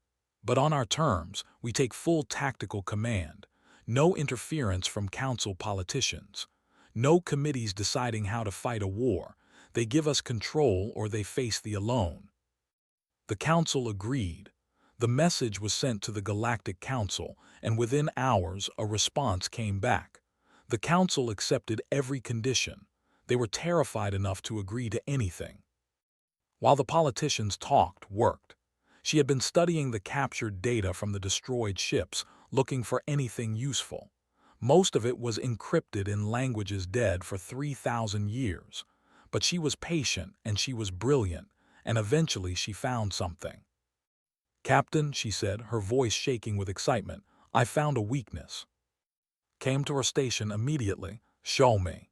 But on our terms, we take full tactical command. No interference from Council politicians. No committees deciding how to fight a war. They give us control or they face the alone. The Council agreed. The message was sent to the Galactic Council, and within hours a response came back. The Council accepted every condition. They were terrified enough to agree to anything. While the politicians worked. She had been studying the captured data from the destroyed ships, looking for anything useful. Most of it was encrypted in languages dead for 3,000 years. But she was patient and she was brilliant, and eventually she found something. Captain, she said, her voice shaking with excitement, I found a weakness. Came to her station immediately. Show me.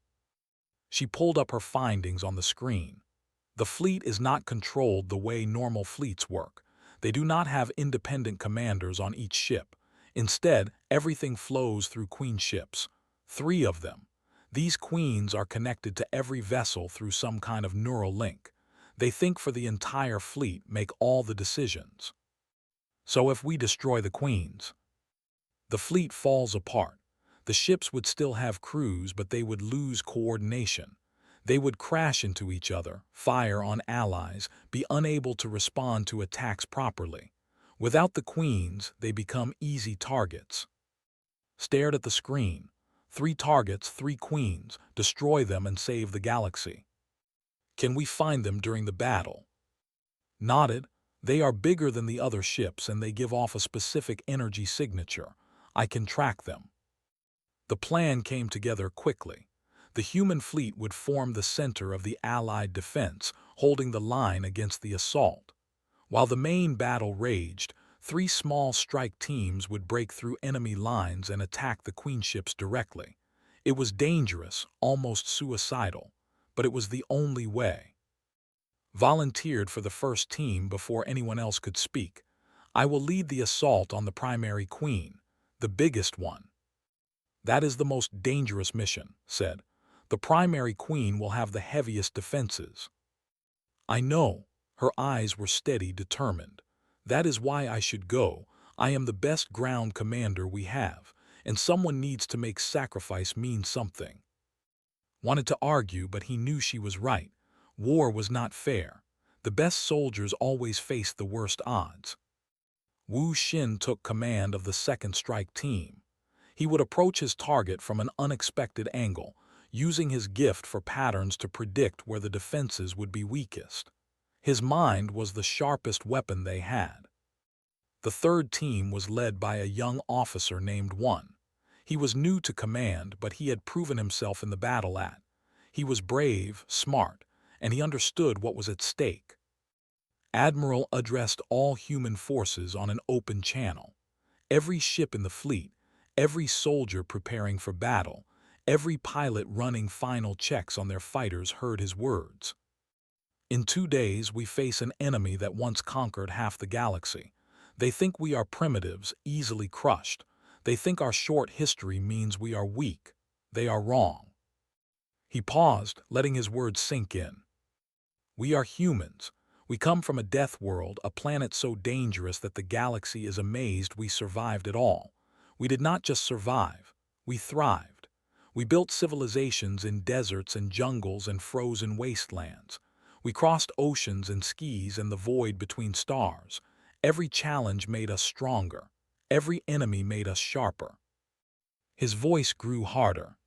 She pulled up her findings on the screen. The fleet is not controlled the way normal fleets work. They do not have independent commanders on each ship. Instead, everything flows through queen ships. 3 of them. These queens are connected to every vessel through some kind of neural link. They think for the entire fleet, make all the decisions. So if we destroy the queens, the fleet falls apart. The ships would still have crews, but they would lose coordination. They would crash into each other, fire on allies, be unable to respond to attacks properly. Without the queens, they become easy targets. Stared at the screen. 3 targets, 3 queens. Destroy them and save the galaxy. Can we find them during the battle? Nodded. They are bigger than the other ships and they give off a specific energy signature. I can track them. The plan came together quickly. The human fleet would form the center of the Allied defense, holding the line against the assault. While the main battle raged, 3 small strike teams would break through enemy lines and attack the Queen ships directly. It was dangerous, almost suicidal, but it was the only way. Volunteered for the first team before anyone else could speak. I will lead the assault on the primary queen, the biggest one. That is the most dangerous mission, said. The primary queen will have the heaviest defenses. I know. Her eyes were steady, determined. That is why I should go. I am the best ground commander we have, and someone needs to make sacrifice mean something. Wanted to argue, but he knew she was right. War was not fair. The best soldiers always faced the worst odds. Wu Xin took command of the second strike team. He would approach his target from an unexpected angle, using his gift for patterns to predict where the defenses would be weakest. His mind was the sharpest weapon they had. The third team was led by a young officer named One. He was new to command, but he had proven himself in the battle at. He was brave, smart, and he understood what was at stake. Admiral addressed all human forces on an open channel. Every ship in the fleet, every soldier preparing for battle, every pilot running final checks on their fighters heard his words. In 2 days, we face an enemy that once conquered half the galaxy. They think we are primitives, easily crushed. They think our short history means we are weak. They are wrong. He paused, letting his words sink in. We are humans. We come from a death world, a planet so dangerous that the galaxy is amazed we survived at all. We did not just survive, we thrived. We built civilizations in deserts and jungles and frozen wastelands. We crossed oceans and skis and the void between stars. Every challenge made us stronger. Every enemy made us sharper. His voice grew harder.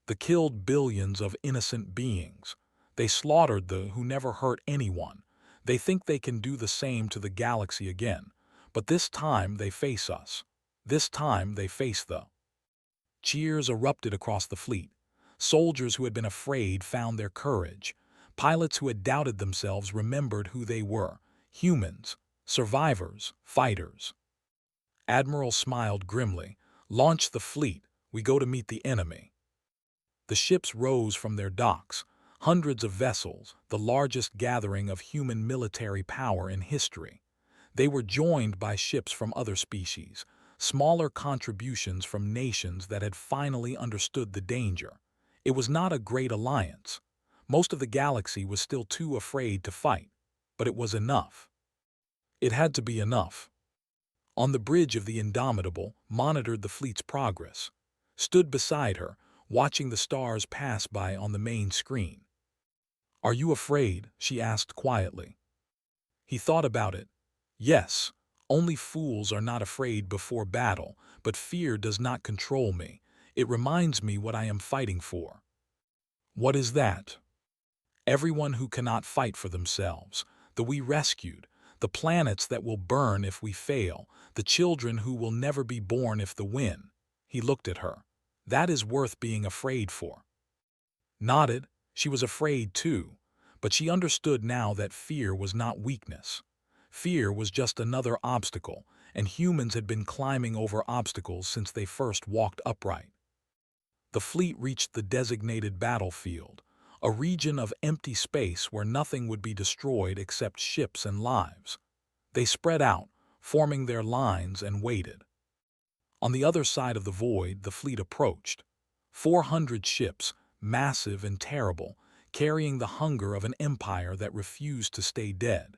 They killed billions of innocent beings. They slaughtered the who never hurt anyone. They think they can do the same to the galaxy again. But this time they face us. This time they face the... Cheers erupted across the fleet. Soldiers who had been afraid found their courage. Pilots who had doubted themselves remembered who they were. Humans, survivors, fighters. Admiral smiled grimly. Launch the fleet. We go to meet the enemy. The ships rose from their docks. Hundreds of vessels, the largest gathering of human military power in history. They were joined by ships from other species, smaller contributions from nations that had finally understood the danger. It was not a great alliance. Most of the galaxy was still too afraid to fight, but it was enough. It had to be enough. On the bridge of the Indomitable, monitored the fleet's progress. Stood beside her, watching the stars pass by on the main screen. Are you afraid? She asked quietly. He thought about it. Yes, only fools are not afraid before battle, but fear does not control me. It reminds me what I am fighting for. What is that? Everyone who cannot fight for themselves, the we rescued, the planets that will burn if we fail, the children who will never be born if the win. He looked at her. That is worth being afraid for. Nodded. She was afraid too, but she understood now that fear was not weakness. Fear was just another obstacle, and humans had been climbing over obstacles since they first walked upright. The fleet reached the designated battlefield, a region of empty space where nothing would be destroyed except ships and lives. They spread out, forming their lines, and waited. On the other side of the void, the fleet approached. 400 ships, massive and terrible, carrying the hunger of an empire that refused to stay dead.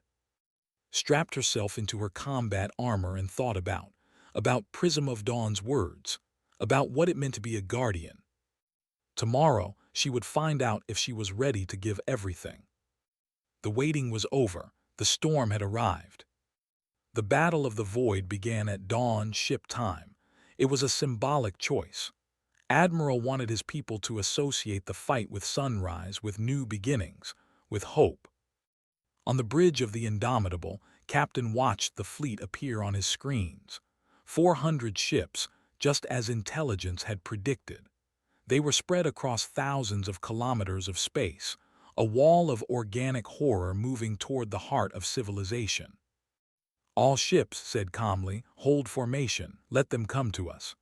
Strapped herself into her combat armor and thought about Prism of Dawn's words, about what it meant to be a guardian. Tomorrow, she would find out if she was ready to give everything. The waiting was over. The storm had arrived. The Battle of the Void began at dawn ship time. It was a symbolic choice. Admiral wanted his people to associate the fight with sunrise, with new beginnings, with hope. On the bridge of the Indomitable, Captain watched the fleet appear on his screens. 400 ships, just as intelligence had predicted. They were spread across thousands of kilometers of space, a wall of organic horror moving toward the heart of civilization. "All ships," said calmly, "hold formation, let them come to us."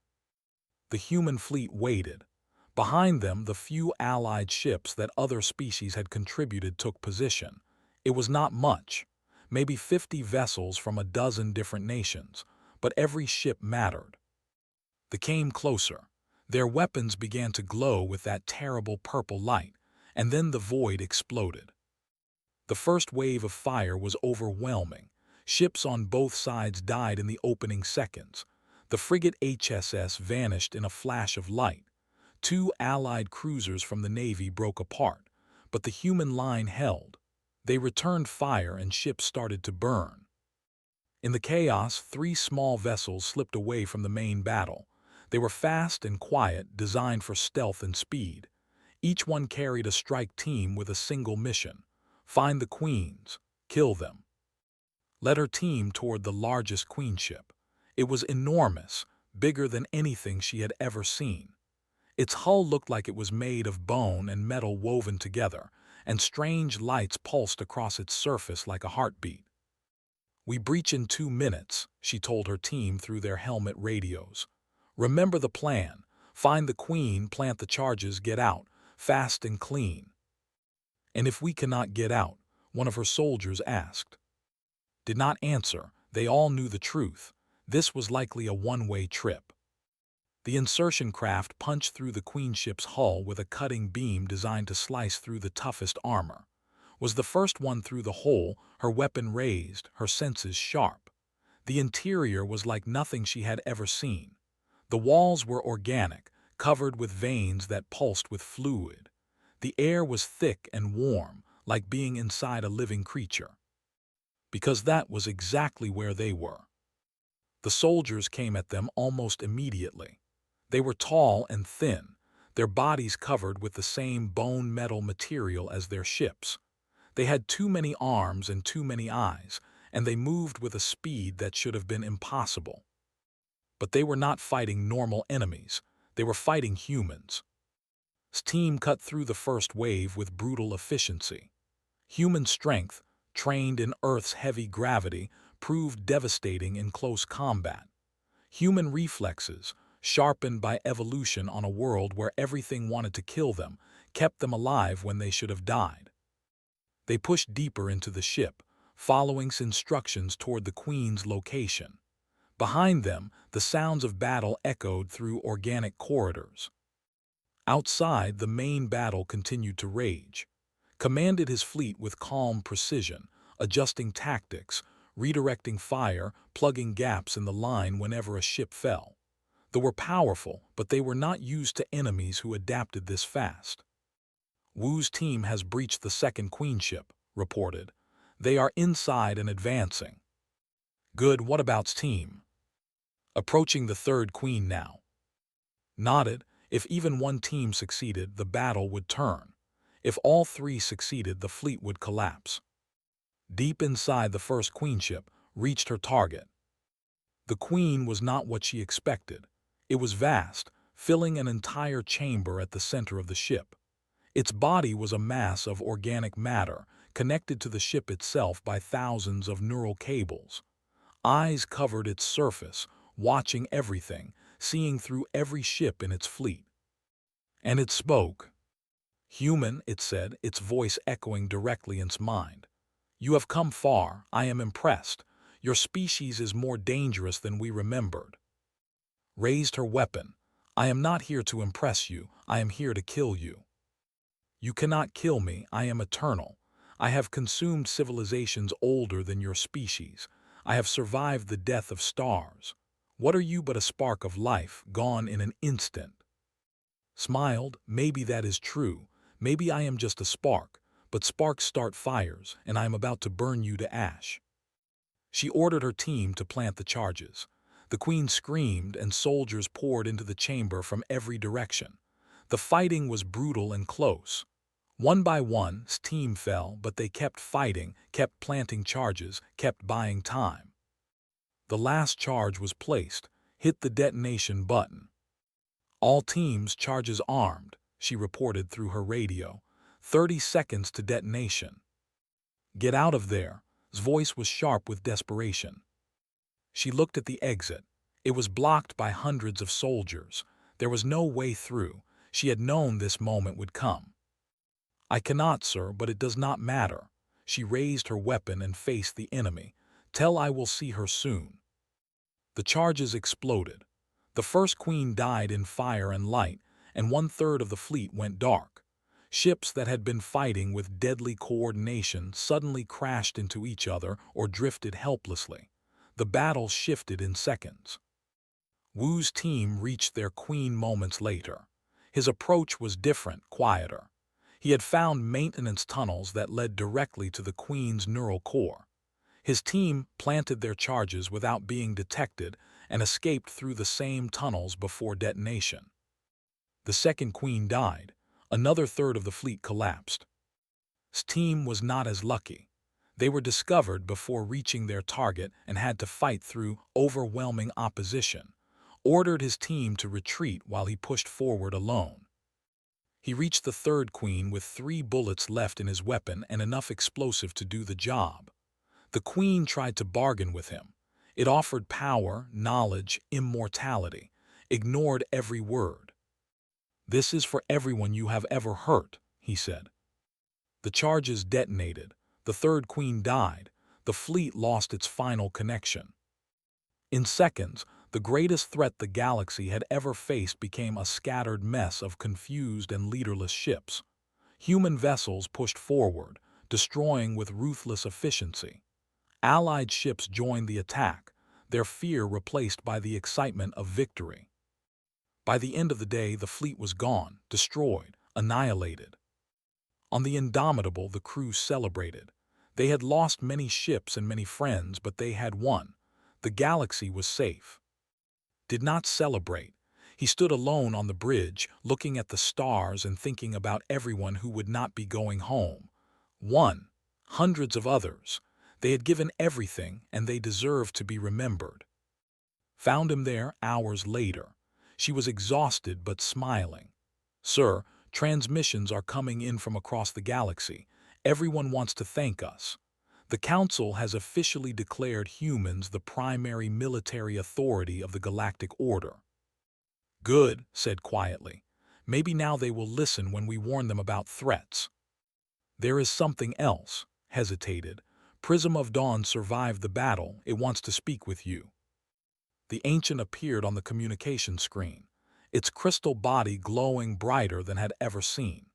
The human fleet waited. Behind them, the few allied ships that other species had contributed took position. It was not much, maybe 50 vessels from a dozen different nations, but every ship mattered. They came closer. Their weapons began to glow with that terrible purple light, and then the void exploded. The first wave of fire was overwhelming. Ships on both sides died in the opening seconds. The frigate HSS vanished in a flash of light. 2 Allied cruisers from the Navy broke apart, but the human line held. They returned fire and ships started to burn. In the chaos, 3 small vessels slipped away from the main battle. They were fast and quiet, designed for stealth and speed. Each one carried a strike team with a single mission: find the queens, kill them. Led her team toward the largest queen ship. It was enormous, bigger than anything she had ever seen. Its hull looked like it was made of bone and metal woven together, and strange lights pulsed across its surface like a heartbeat. "We breach in 2 minutes," she told her team through their helmet radios. "Remember the plan. Find the queen, plant the charges, get out, fast and clean." "And if we cannot get out?" one of her soldiers asked. Did not answer. They all knew the truth. This was likely a one-way trip. The insertion craft punched through the queen ship's hull with a cutting beam designed to slice through the toughest armor. Was the first one through the hole, her weapon raised, her senses sharp. The interior was like nothing she had ever seen. The walls were organic, covered with veins that pulsed with fluid. The air was thick and warm, like being inside a living creature. Because that was exactly where they were. The soldiers came at them almost immediately. They were tall and thin, their bodies covered with the same bone-metal material as their ships. They had too many arms and too many eyes, and they moved with a speed that should have been impossible. But they were not fighting normal enemies. They were fighting humans. S team cut through the first wave with brutal efficiency. Human strength, trained in Earth's heavy gravity, proved devastating in close combat. Human reflexes, sharpened by evolution on a world where everything wanted to kill them, kept them alive when they should have died. They pushed deeper into the ship, following instructions toward the Queen's location. Behind them, the sounds of battle echoed through organic corridors. Outside, the main battle continued to rage. Commanded his fleet with calm precision, adjusting tactics, redirecting fire, plugging gaps in the line whenever a ship fell. They were powerful, but they were not used to enemies who adapted this fast. "Wu's team has breached the second queen ship," reported. "They are inside and advancing." "Good, what about's team?" "Approaching the third queen now." Nodded. If even one team succeeded, the battle would turn. If all 3 succeeded, the fleet would collapse. Deep inside, the first queen ship reached her target. The queen was not what she expected. It was vast, filling an entire chamber at the center of the ship. Its body was a mass of organic matter, connected to the ship itself by thousands of neural cables. Eyes covered its surface, watching everything, seeing through every ship in its fleet. And it spoke. "Human," it said, its voice echoing directly in its mind. "You have come far. I am impressed. Your species is more dangerous than we remembered." Raised her weapon. "I am not here to impress you. I am here to kill you." "You cannot kill me. I am eternal. I have consumed civilizations older than your species. I have survived the death of stars. What are you but a spark of life, gone in an instant?" Smiled. "Maybe that is true. Maybe I am just a spark, but sparks start fires, and I am about to burn you to ash." She ordered her team to plant the charges. The queen screamed, and soldiers poured into the chamber from every direction. The fighting was brutal and close. One by one, his team fell, but they kept fighting, kept planting charges, kept buying time. The last charge was placed. Hit the detonation button. All teams, charges armed, she reported through her radio. 30 seconds to detonation. Get out of there. His voice was sharp with desperation. She looked at the exit. It was blocked by hundreds of soldiers. There was no way through. She had known this moment would come. I cannot, sir, but it does not matter. She raised her weapon and faced the enemy. Tell I will see her soon. The charges exploded. The first queen died in fire and light, and 1/3 of the fleet went dark. Ships that had been fighting with deadly coordination suddenly crashed into each other or drifted helplessly. The battle shifted in seconds. Wu's team reached their queen moments later. His approach was different, quieter. He had found maintenance tunnels that led directly to the queen's neural core. His team planted their charges without being detected and escaped through the same tunnels before detonation. The second queen died. Another third of the fleet collapsed. His team was not as lucky. They were discovered before reaching their target and had to fight through overwhelming opposition. Ordered his team to retreat while he pushed forward alone. He reached the third queen with 3 bullets left in his weapon and enough explosive to do the job. The queen tried to bargain with him. It offered power, knowledge, immortality. Ignored every word. This is for everyone you have ever hurt, he said. The charges detonated. The third queen died. The fleet lost its final connection. In seconds, the greatest threat the galaxy had ever faced became a scattered mess of confused and leaderless ships. Human vessels pushed forward, destroying with ruthless efficiency. Allied ships joined the attack, their fear replaced by the excitement of victory. By the end of the day, the fleet was gone, destroyed, annihilated. On the Indomitable, the crew celebrated. They had lost many ships and many friends, but they had won. The galaxy was safe. Did not celebrate. He stood alone on the bridge, looking at the stars and thinking about everyone who would not be going home. One, hundreds of others. They had given everything, and they deserved to be remembered. Found him there hours later. She was exhausted but smiling. Sir, transmissions are coming in from across the galaxy. Everyone wants to thank us. The Council has officially declared humans the primary military authority of the Galactic Order. Good, said quietly. Maybe now they will listen when we warn them about threats. There is something else, hesitated. Prism of Dawn survived the battle. It wants to speak with you. The Ancient appeared on the communication screen, its crystal body glowing brighter than had ever seen.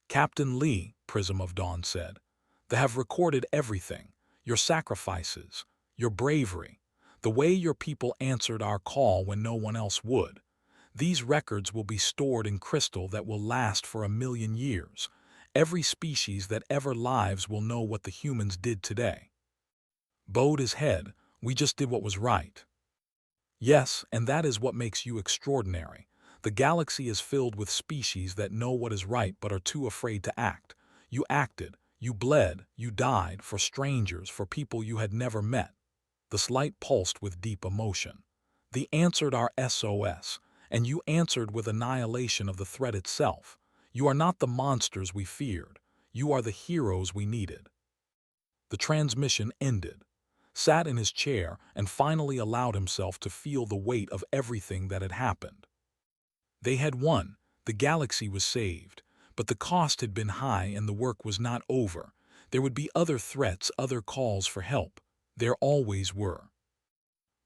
Captain Lee, Prism of Dawn said, they have recorded everything, your sacrifices, your bravery, the way your people answered our call when no one else would. These records will be stored in crystal that will last for 1,000,000 years. Every species that ever lives will know what the humans did today. Bowed his head. We just did what was right. Yes, and that is what makes you extraordinary. The galaxy is filled with species that know what is right but are too afraid to act. You acted, you bled, you died for strangers, for people you had never met. The slight pulsed with deep emotion. They answered our SOS, and you answered with annihilation of the threat itself. You are not the monsters we feared. You are the heroes we needed. The transmission ended. Sat in his chair and finally allowed himself to feel the weight of everything that had happened. They had won, the galaxy was saved, but the cost had been high and the work was not over. There would be other threats, other calls for help. There always were.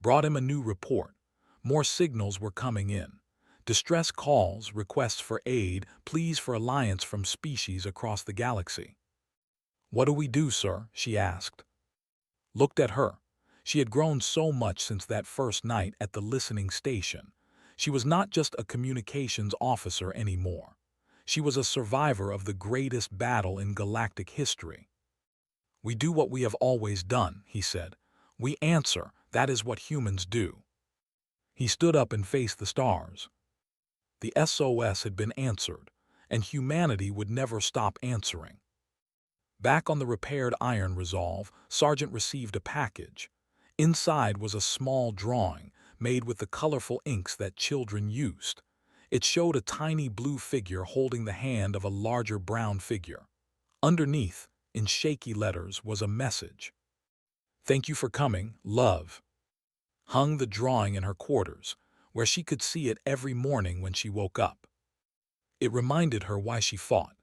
Brought him a new report. More signals were coming in. Distress calls, requests for aid, pleas for alliance from species across the galaxy. What do we do, sir? She asked. Looked at her. She had grown so much since that first night at the listening station. She was not just a communications officer anymore. She was a survivor of the greatest battle in galactic history. We do what we have always done, he said. We answer, that is what humans do. He stood up and faced the stars. The SOS had been answered, and humanity would never stop answering. Back on the repaired Iron Resolve, Sergeant received a package. Inside was a small drawing, made with the colorful inks that children used. It showed a tiny blue figure holding the hand of a larger brown figure. Underneath, in shaky letters, was a message. "Thank you for coming, love." Hung the drawing in her quarters, where she could see it every morning when she woke up. It reminded her why she fought.